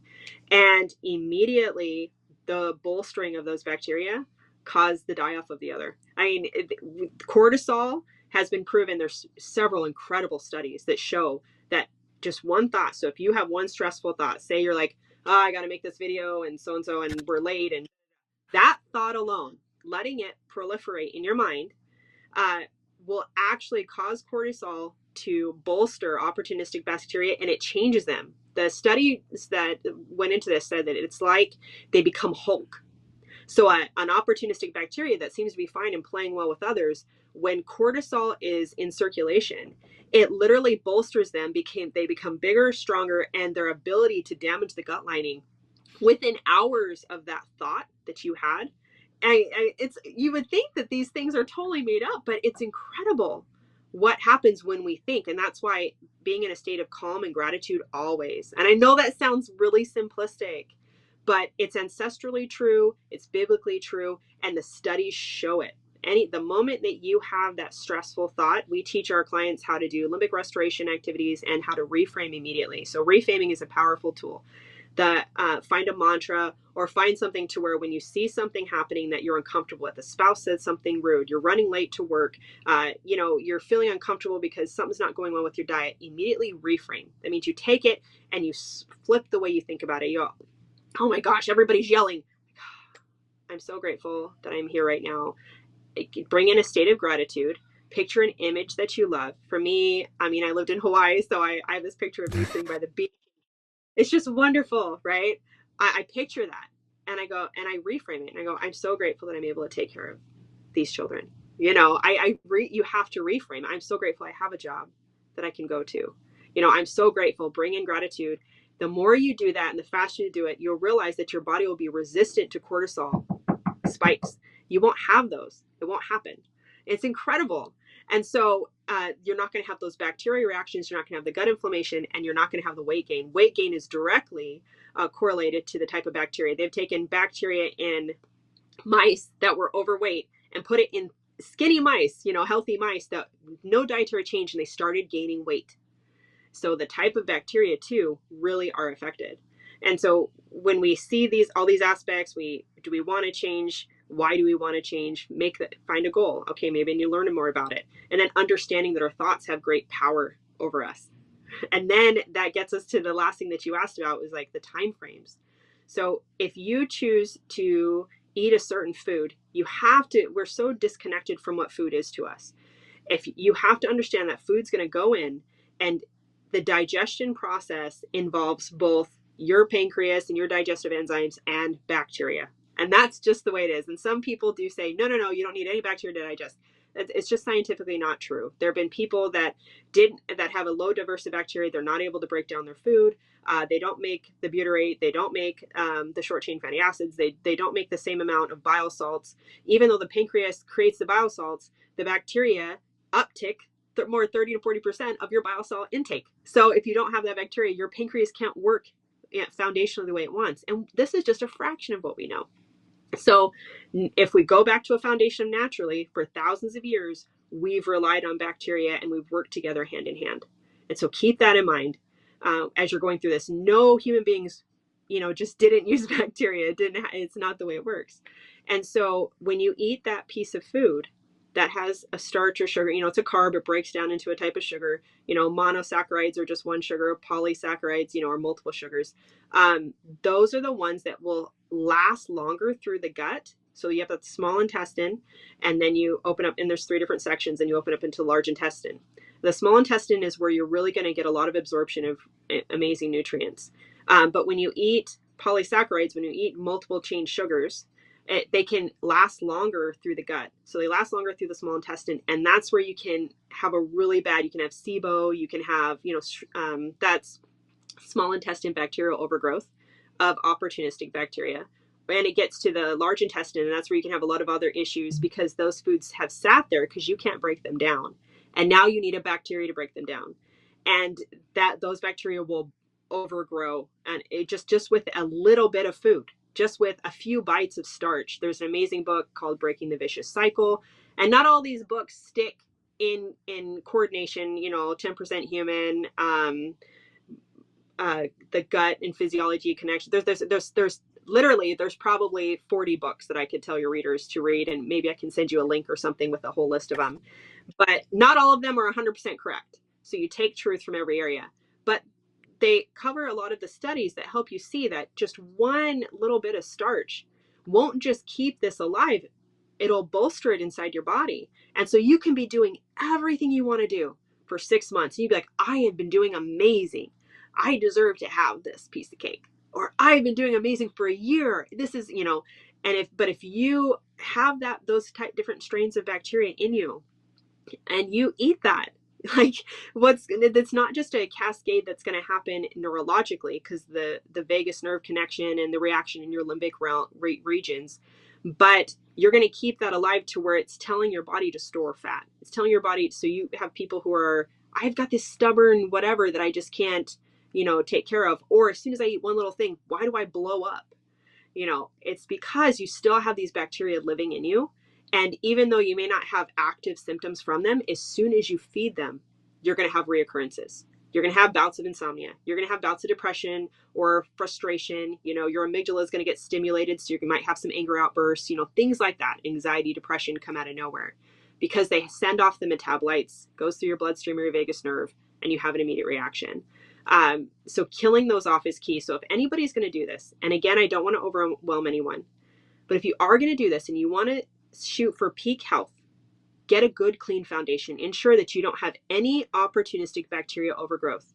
And immediately the bolstering of those bacteria cause the die off of the other. I mean, cortisol has been proven. There's several incredible studies that show that just one thought. So if you have one stressful thought, say you're like, oh, I got to make this video and we're late. And that thought alone, letting it proliferate in your mind, will actually cause cortisol to bolster opportunistic bacteria, and it changes them. The studies that went into this said that it's like they become Hulk. So an opportunistic bacteria that seems to be fine and playing well with others, when cortisol is in circulation, it literally bolsters them. They become bigger, stronger, and their ability to damage the gut lining within hours of that thought that you had. You would think that these things are totally made up, but it's incredible what happens when we think. And that's why being in a state of calm and gratitude always. And I know that sounds really simplistic, but it's ancestrally true, it's biblically true, and the studies show it. The moment that you have that stressful thought, we teach our clients how to do limbic restoration activities and how to reframe immediately. So reframing is a powerful tool. Find a mantra or find something to where when you see something happening that you're uncomfortable with, the spouse said something rude, you're running late to work, you're feeling uncomfortable because something's not going well with your diet, immediately reframe. That means you take it and you flip the way you think about it. You go, oh my gosh, everybody's yelling. I'm so grateful that I'm here right now. Bring in a state of gratitude. Picture an image that you love. For me, I lived in Hawaii, so I have this picture of me sitting by the beach. It's just wonderful, right? I picture that and I go and I reframe it and I go, I'm so grateful that I'm able to take care of these children. You have to reframe. I'm so grateful I have a job that I can go to. I'm so grateful. Bring in gratitude. The more you do that and the faster you do it, you'll realize that your body will be resistant to cortisol spikes. You won't have those. It won't happen. It's incredible. And so you're not going to have those bacteria reactions. You're not going to have the gut inflammation, and you're not going to have the weight gain. Weight gain is directly correlated to the type of bacteria. They've taken bacteria in mice that were overweight and put it in skinny mice, healthy mice that no dietary change, and they started gaining weight. So the type of bacteria too really are affected. And so when we see all these aspects, do we want to change? Why do we want to change? Find a goal. Okay, maybe I need to learn more about it. And then understanding that our thoughts have great power over us. And then that gets us to the last thing that you asked about, was like the time frames. So if you choose to eat a certain food, we're so disconnected from what food is to us. If you have to understand that food's going to go in, and the digestion process involves both your pancreas and your digestive enzymes and bacteria. And that's just the way it is. And some people do say, no, you don't need any bacteria to digest. It's just scientifically not true. There have been people that have a low diversity of bacteria. They're not able to break down their food. They don't make the butyrate. They don't make the short chain fatty acids. They don't make the same amount of bile salts. Even though the pancreas creates the bile salts, the bacteria uptick more 30 to 40% of your bile salt intake. So if you don't have that bacteria, your pancreas can't work foundationally the way it wants. And this is just a fraction of what we know. So if we go back to a foundation naturally, for thousands of years, we've relied on bacteria and we've worked together hand in hand. And so keep that in mind as you're going through this. No human beings, just didn't use bacteria. It's not the way it works. And so when you eat that piece of food that has a starch or sugar, it's a carb, it breaks down into a type of sugar, monosaccharides are just one sugar, polysaccharides, are multiple sugars. Those are the ones that will last longer through the gut. So you have that small intestine, and then you open up, and there's 3 different sections, and you open up into large intestine. The small intestine is where you're really going to get a lot of absorption of amazing nutrients. But when you eat polysaccharides, when you eat multiple chain sugars, they can last longer through the gut. So they last longer through the small intestine. And that's where you can have you can have SIBO, you can have, that's small intestine bacterial overgrowth of opportunistic bacteria. And it gets to the large intestine, and that's where you can have a lot of other issues because those foods have sat there because you can't break them down. And now you need a bacteria to break them down. And those bacteria will overgrow, and it just with a little bit of food. Just with a few bites of starch. There's an amazing book called Breaking the Vicious Cycle. And not all these books stick in coordination, 10% human, the gut and physiology connection. There's literally, there's probably 40 books that I could tell your readers to read, and maybe I can send you a link or something with a whole list of them. But not all of them are 100% correct. So you take truth from every area. But they cover a lot of the studies that help you see that just one little bit of starch won't just keep this alive, it'll bolster it inside your body. And so you can be doing everything you want to do for 6 months. And you'd be like, I have been doing amazing. I deserve to have this piece of cake. Or I've been doing amazing for a year. This is, but if you have those different strains of bacteria in you and you eat that, like that's not just a cascade that's going to happen neurologically, because the vagus nerve connection and the reaction in your limbic regions, but you're going to keep that alive to where it's telling your body to store fat. It's telling your body. So you have people who are, I've got this stubborn whatever that I just can't, take care of. Or as soon as I eat one little thing, why do I blow up? It's because you still have these bacteria living in you. And even though you may not have active symptoms from them, as soon as you feed them, you're going to have reoccurrences. You're going to have bouts of insomnia. You're going to have bouts of depression or frustration. Your amygdala is going to get stimulated. So you might have some anger outbursts, things like that. Anxiety, depression come out of nowhere because they send off the metabolites, goes through your bloodstream or your vagus nerve, and you have an immediate reaction. So killing those off is key. So if anybody's going to do this, and again, I don't want to overwhelm anyone, but if you are going to do this and you want to shoot for peak health, get a good clean foundation. Ensure that you don't have any opportunistic bacteria overgrowth.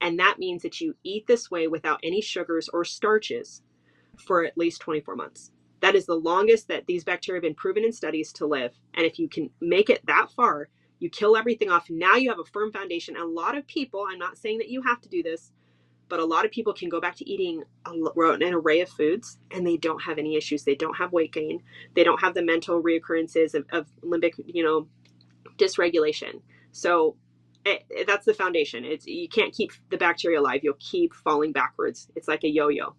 And that means that you eat this way without any sugars or starches for at least 24 months. That is the longest that these bacteria have been proven in studies to live. And if you can make it that far, you kill everything off. Now you have a firm foundation. And a lot of people, I'm not saying that you have to do this, but a lot of people can go back to eating an array of foods and they don't have any issues. They don't have weight gain. They don't have the mental reoccurrences of limbic, dysregulation. So that's the foundation. You can't keep the bacteria alive. You'll keep falling backwards. It's like a yo-yo.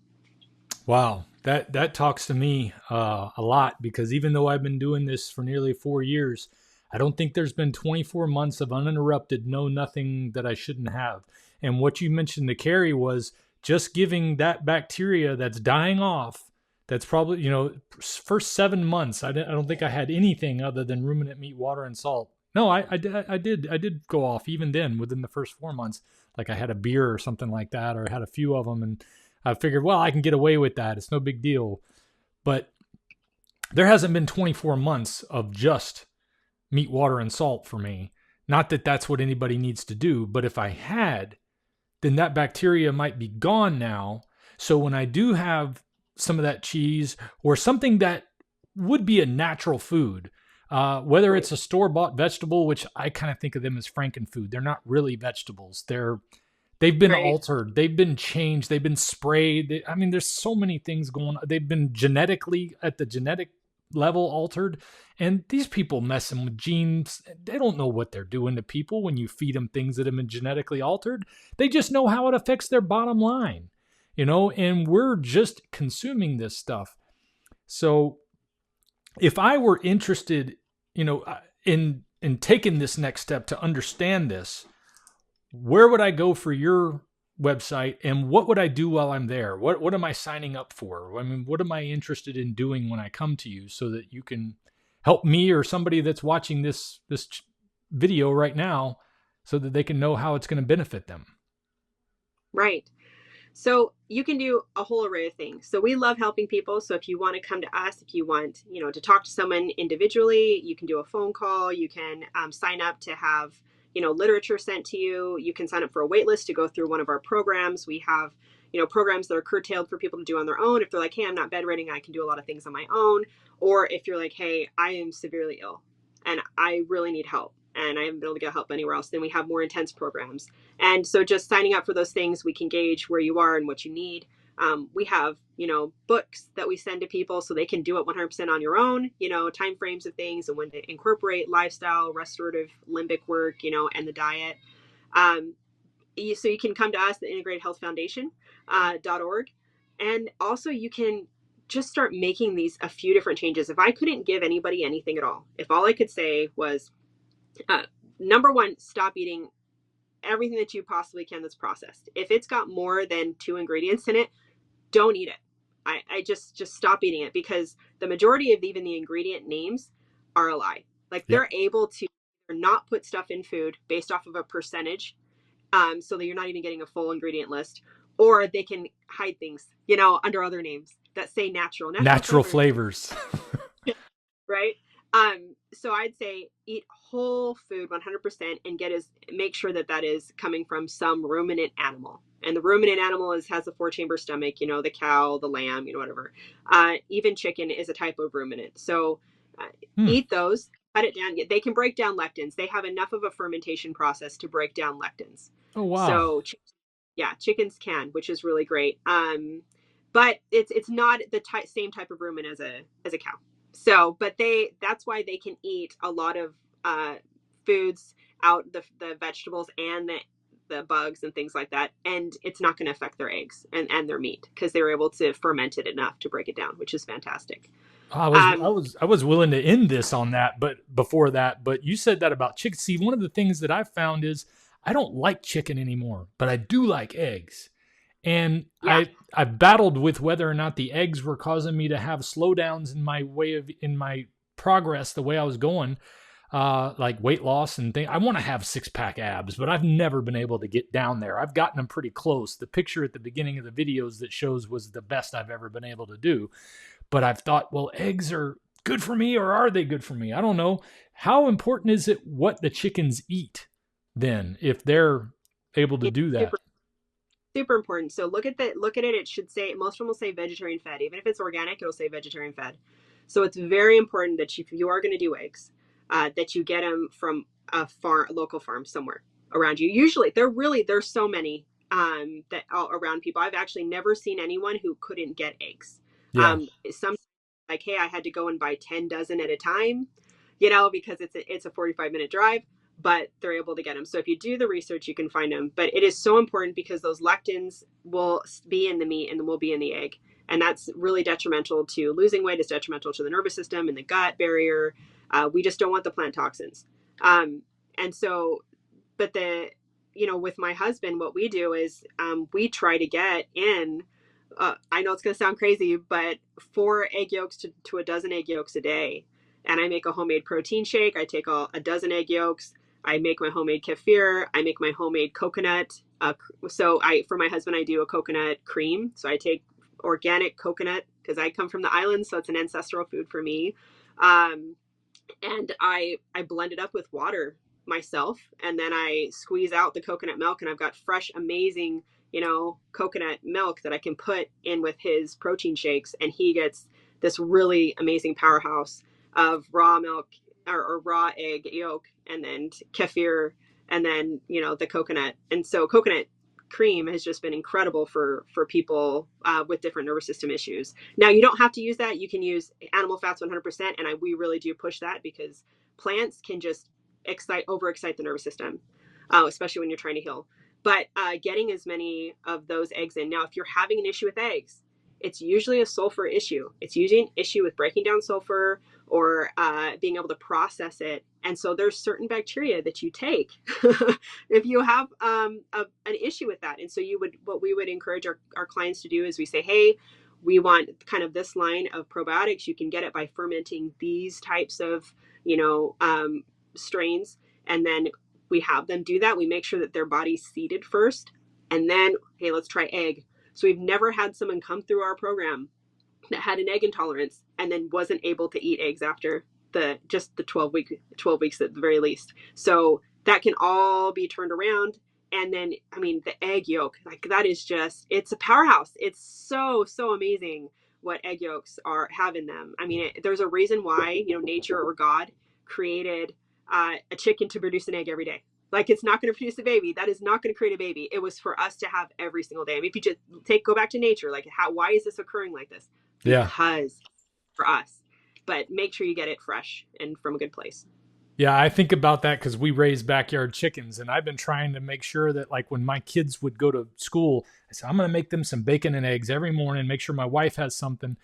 Wow. That talks to me a lot, because even though I've been doing this for nearly 4 years, I don't think there's been 24 months of uninterrupted nothing that I shouldn't have. And what you mentioned to Carrie was just giving that bacteria that's dying off. That's probably, first 7 months, I don't think I had anything other than ruminant meat, water, and salt. No, I did go off even then within the first 4 months. Like I had a beer or something like that, or I had a few of them, and I figured, well, I can get away with that. It's no big deal. But there hasn't been 24 months of just meat, water, and salt for me. Not that that's what anybody needs to do, but if I had, then that bacteria might be gone now. So when I do have some of that cheese or something that would be a natural food, whether it's a store-bought vegetable, which I kind of think of them as frankenfood. They're not really vegetables. They've been altered. They've been changed. They've been sprayed. There's so many things going on. They've been genetically, at the genetic level, altered. And these people messing with genes, they don't know what they're doing to people when you feed them things that have been genetically altered. They just know how it affects their bottom line, and we're just consuming this stuff. So if I were interested, in taking this next step to understand this, where would I go for your website, and what would I do while I'm there? What am I signing up for? What am I interested in doing when I come to you, so that you can help me or somebody that's watching this video right now, so that they can know how it's going to benefit them? Right. So you can do a whole array of things. So we love helping people. So if you want to come to us, if you want, to talk to someone individually, you can do a phone call. You can sign up to have, literature sent to you. You can sign up for a wait list to go through one of our programs. We have, programs that are curtailed for people to do on their own. If they're like, hey, I'm not bedridden, I can do a lot of things on my own. Or if you're like, hey, I am severely ill and I really need help, and I haven't been able to get help anywhere else, then we have more intense programs. And so just signing up for those things, we can gauge where you are and what you need. We have, books that we send to people so they can do it 100% on your own, time frames of things and when to incorporate lifestyle, restorative limbic work, and the diet. So you can come to us, the Integrated Health Foundation, .org. And also you can just start making a few different changes. If I couldn't give anybody anything at all, if all I could say was, number one, stop eating everything that you possibly can that's processed. If it's got more than 2 ingredients in it, don't eat it. I just stop eating it, because the majority of even the ingredient names are a lie. Like, Yep. they're able to not put stuff in food based off of a percentage, so that you're not even getting a full ingredient list, or they can hide things, under other names that say natural Natural flavors, flavors. right? So I'd say eat whole food 100%, and make sure that that is coming from some ruminant animal. And the ruminant animal has a 4-chamber stomach, the cow, the lamb, whatever. Even chicken is a type of ruminant. So uh, Hmm. eat those, cut it down. They can break down lectins. They have enough of a fermentation process to break down lectins. Oh, wow. So yeah, chickens can, which is really great. But it's not the same type of rumen as a cow. So, but that's why they can eat a lot of foods, out the vegetables and the bugs and things like that, and it's not going to affect their eggs and their meat, because they were able to ferment it enough to break it down, which is fantastic. Um, I was willing to end this on that, but before that, but you said that about chicken. See, one of the things that I've found is I don't like chicken anymore, but I do like eggs. And yeah, I battled with whether or not the eggs were causing me to have slowdowns in my progress, the way I was going, like weight loss and things. I want to have 6-pack abs, but I've never been able to get down there. I've gotten them pretty close. The picture at the beginning of the videos that shows was the best I've ever been able to do. But I've thought, well, eggs are good for me, or are they good for me? I don't know. How important is it what the chickens eat then, if they're able to it's do that? super super important. So look at it. It should say, most of them will say vegetarian fed. Even if it's organic, it'll say vegetarian fed. So it's very important that if you are going to do eggs, that you get them from a local farm somewhere around you. Usually, there's so many that around people. I've actually never seen anyone who couldn't get eggs. Yeah. Some, like, hey, I had to go and buy 10 dozen at a time, because it's a 45-minute drive, but they're able to get them. So if you do the research, you can find them. But it is so important, because those lectins will be in the meat and will be in the egg. And that's really detrimental to losing weight. It's detrimental to the nervous system and the gut barrier. We just don't want the plant toxins. And so, but with my husband, what we do is we try to get in, I know it's going to sound crazy, but 4 egg yolks to a dozen egg yolks a day. And I make a homemade protein shake. I take a dozen egg yolks. I make my homemade kefir. I make my homemade coconut. For my husband, I do a coconut cream. So I take organic coconut, because I come from the island, so it's an ancestral food for me. And I blend it up with water myself, and then I squeeze out the coconut milk, and I've got fresh, amazing, coconut milk that I can put in with his protein shakes, and he gets this really amazing powerhouse of raw milk, or raw egg yolk, and then kefir, and then the coconut. And so coconut cream has just been incredible for people with different nervous system issues. Now, you don't have to use that. You can use animal fats 100%, and we really do push that, because plants can just overexcite the nervous system, especially when you're trying to heal. But getting as many of those eggs in. Now, if you're having an issue with eggs, it's usually a sulfur issue. It's usually an issue with breaking down sulfur, or being able to process it. And so there's certain bacteria that you take if you have an issue with that. And so what we would encourage our clients to do is we say, hey, we want kind of this line of probiotics. You can get it by fermenting these types of, strains. And then we have them do that. We make sure that their body's seeded first. And then, hey, let's try egg. So we've never had someone come through our program that had an egg intolerance and then wasn't able to eat eggs after the 12 weeks at the very least. So that can all be turned around. And then, the egg yolk, like, that is it's a powerhouse. It's so, so amazing what egg yolks have in them. There's a reason why, nature or God created a chicken to produce an egg every day. Like, it's not going to produce a baby. That is not going to create a baby. It was for us to have every single day. If you just go back to nature, like, why is this occurring like this? Yeah. Because for us. But make sure you get it fresh and from a good place. Yeah, I think about that because we raise backyard chickens, and I've been trying to make sure that, like, when my kids would go to school, I said, I'm going to make them some bacon and eggs every morning, make sure my wife has something.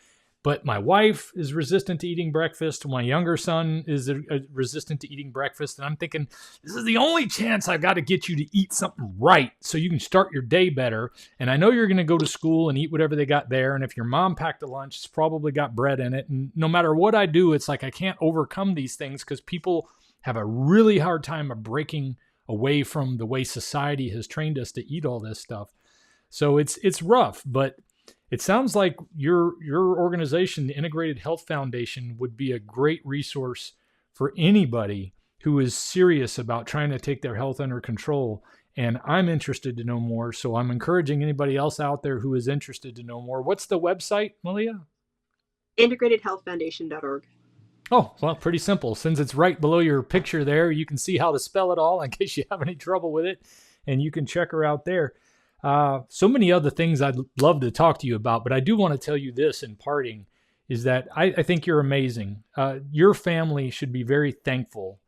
but my wife is resistant to eating breakfast. My younger son is resistant to eating breakfast. And I'm thinking, this is the only chance I've got to get you to eat something right so you can start your day better. And I know you're going to go to school and eat whatever they got there. And if your mom packed a lunch, it's probably got bread in it. And no matter what I do, it's like I can't overcome these things because people have a really hard time of breaking away from the way society has trained us to eat all this stuff. So it's rough, but it sounds like your organization, the Integrated Health Foundation, would be a great resource for anybody who is serious about trying to take their health under control. And I'm interested to know more. So I'm encouraging anybody else out there who is interested to know more. What's the website, Malia? integratedhealthfoundation.org. Oh, well, pretty simple. Since it's right below your picture there, you can see how to spell it all in case you have any trouble with it. And you can check her out there. So many other things I'd love to talk to you about, but I do want to tell you this in parting, is that I think you're amazing. Your family should be very thankful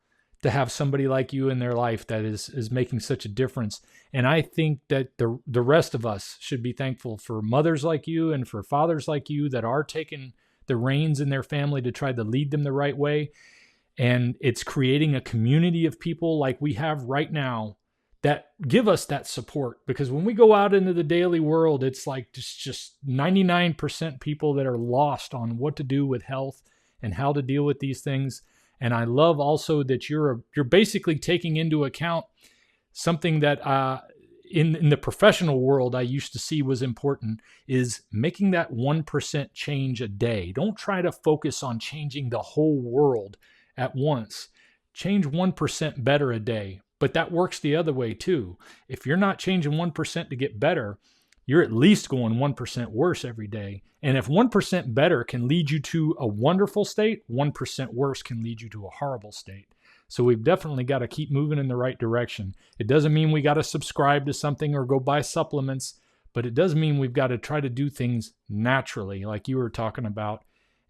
to have somebody like you in their life that is making such a difference. And I think that the rest of us should be thankful for mothers like you and for fathers like you that are taking the reins in their family to try to lead them the right way. And it's creating a community of people like we have right now that give us that support, because when we go out into the daily world, it's like just 99% people that are lost on what to do with health and how to deal with these things. And I love also that you're basically taking into account something that in the professional world I used to see was important, is making that 1% change a day. Don't try to focus on changing the whole world at once. Change 1% better a day. But that works the other way too. If you're not changing 1% to get better, you're at least going 1% worse every day. And if 1% better can lead you to a wonderful state, 1% worse can lead you to a horrible state. So we've definitely got to keep moving in the right direction. It doesn't mean we got to subscribe to something or go buy supplements, but it does mean we've got to try to do things naturally, like you were talking about.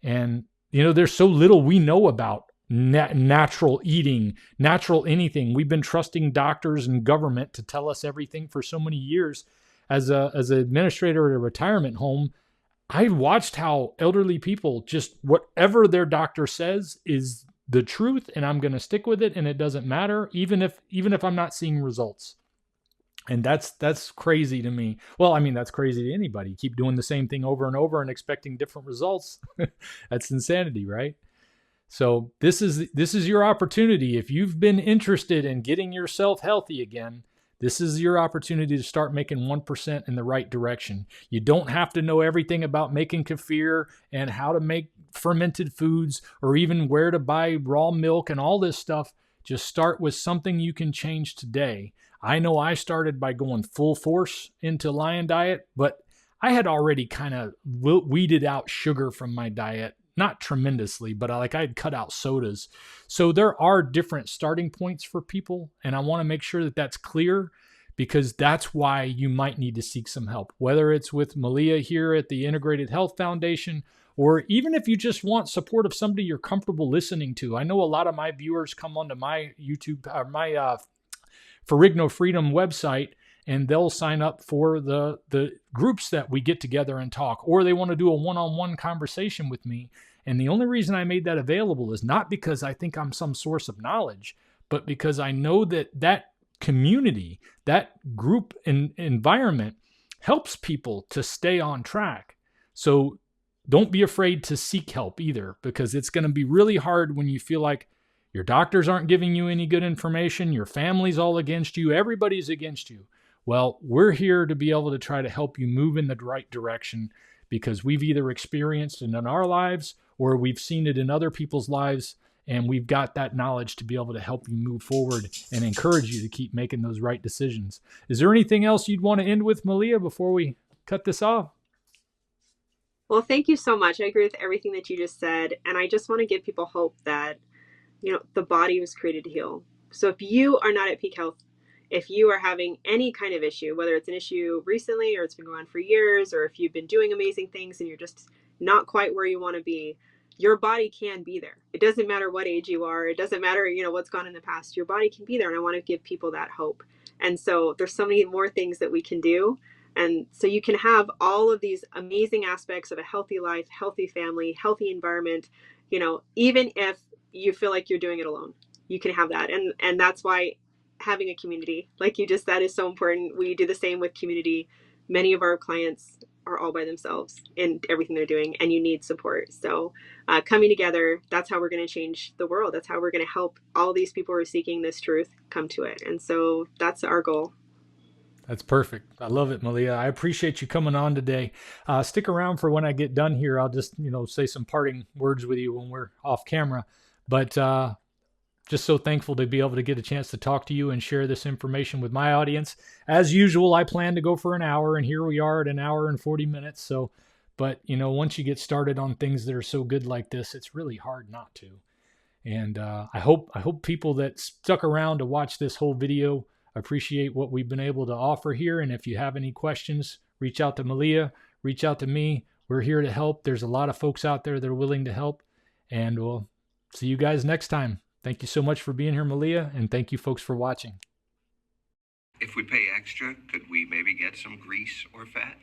And, there's so little we know about natural eating, natural anything. We've been trusting doctors and government to tell us everything for so many years. As an administrator at a retirement home, I watched how elderly people just whatever their doctor says is the truth, and I'm going to stick with it, and it doesn't matter, even if I'm not seeing results. And that's crazy to me. Well, I mean, that's crazy to anybody. Keep doing the same thing over and over and expecting different results. That's insanity, right? So this is your opportunity. If you've been interested in getting yourself healthy again, this is your opportunity to start making 1% in the right direction. You don't have to know everything about making kefir and how to make fermented foods or even where to buy raw milk and all this stuff. Just start with something you can change today. I know I started by going full force into Lion Diet, but I had already kind of weeded out sugar from my diet. Not tremendously, but I'd cut out sodas. So there are different starting points for people. And I want to make sure that that's clear, because that's why you might need to seek some help, whether it's with Malia here at the Integrated Health Foundation, or even if you just want support of somebody you're comfortable listening to. I know a lot of my viewers come onto my YouTube, my Ferrigno Freedom website, and they'll sign up for the groups that we get together and talk, or they want to do a one-on-one conversation with me. And the only reason I made that available is not because I think I'm some source of knowledge, but because I know that community, that group environment helps people to stay on track. So don't be afraid to seek help either, because it's going to be really hard when you feel like your doctors aren't giving you any good information, your family's all against you, everybody's against you. Well, we're here to be able to try to help you move in the right direction, because we've either experienced it in our lives or we've seen it in other people's lives, and we've got that knowledge to be able to help you move forward and encourage you to keep making those right decisions. Is there anything else you'd want to end with, Malia, before we cut this off? Well, thank you so much. I agree with everything that you just said. And I just want to give people hope that, the body was created to heal. So if you are not at peak health, if you are having any kind of issue, whether it's an issue recently or it's been going on for years, or if you've been doing amazing things and you're just not quite where you want to be, your body can be there. It doesn't matter what age you are. It doesn't matter, what's gone in the past. Your body can be there. And I want to give people that hope. And so there's so many more things that we can do. And so you can have all of these amazing aspects of a healthy life, healthy family, healthy environment, even if you feel like you're doing it alone, you can have that. And that's why having a community, like you just said, is so important. We do the same with community. Many of our clients are all by themselves in everything they're doing, and you need support. So coming together, that's how we're going to change the world. That's how we're going to help all these people who are seeking this truth come to it. And so that's our goal. That's perfect. I love it, Malia. I appreciate you coming on today. Stick around for when I get done here. I'll just, say some parting words with you when we're off camera. But just so thankful to be able to get a chance to talk to you and share this information with my audience. As usual, I plan to go for an hour, and here we are at an hour and 40 minutes. So, but once you get started on things that are so good like this, it's really hard not to. And I hope people that stuck around to watch this whole video appreciate what we've been able to offer here. And if you have any questions, reach out to Malia, reach out to me. We're here to help. There's a lot of folks out there that are willing to help. And we'll see you guys next time. Thank you so much for being here, Malia, and thank you folks for watching. If we pay extra, could we maybe get some grease or fat?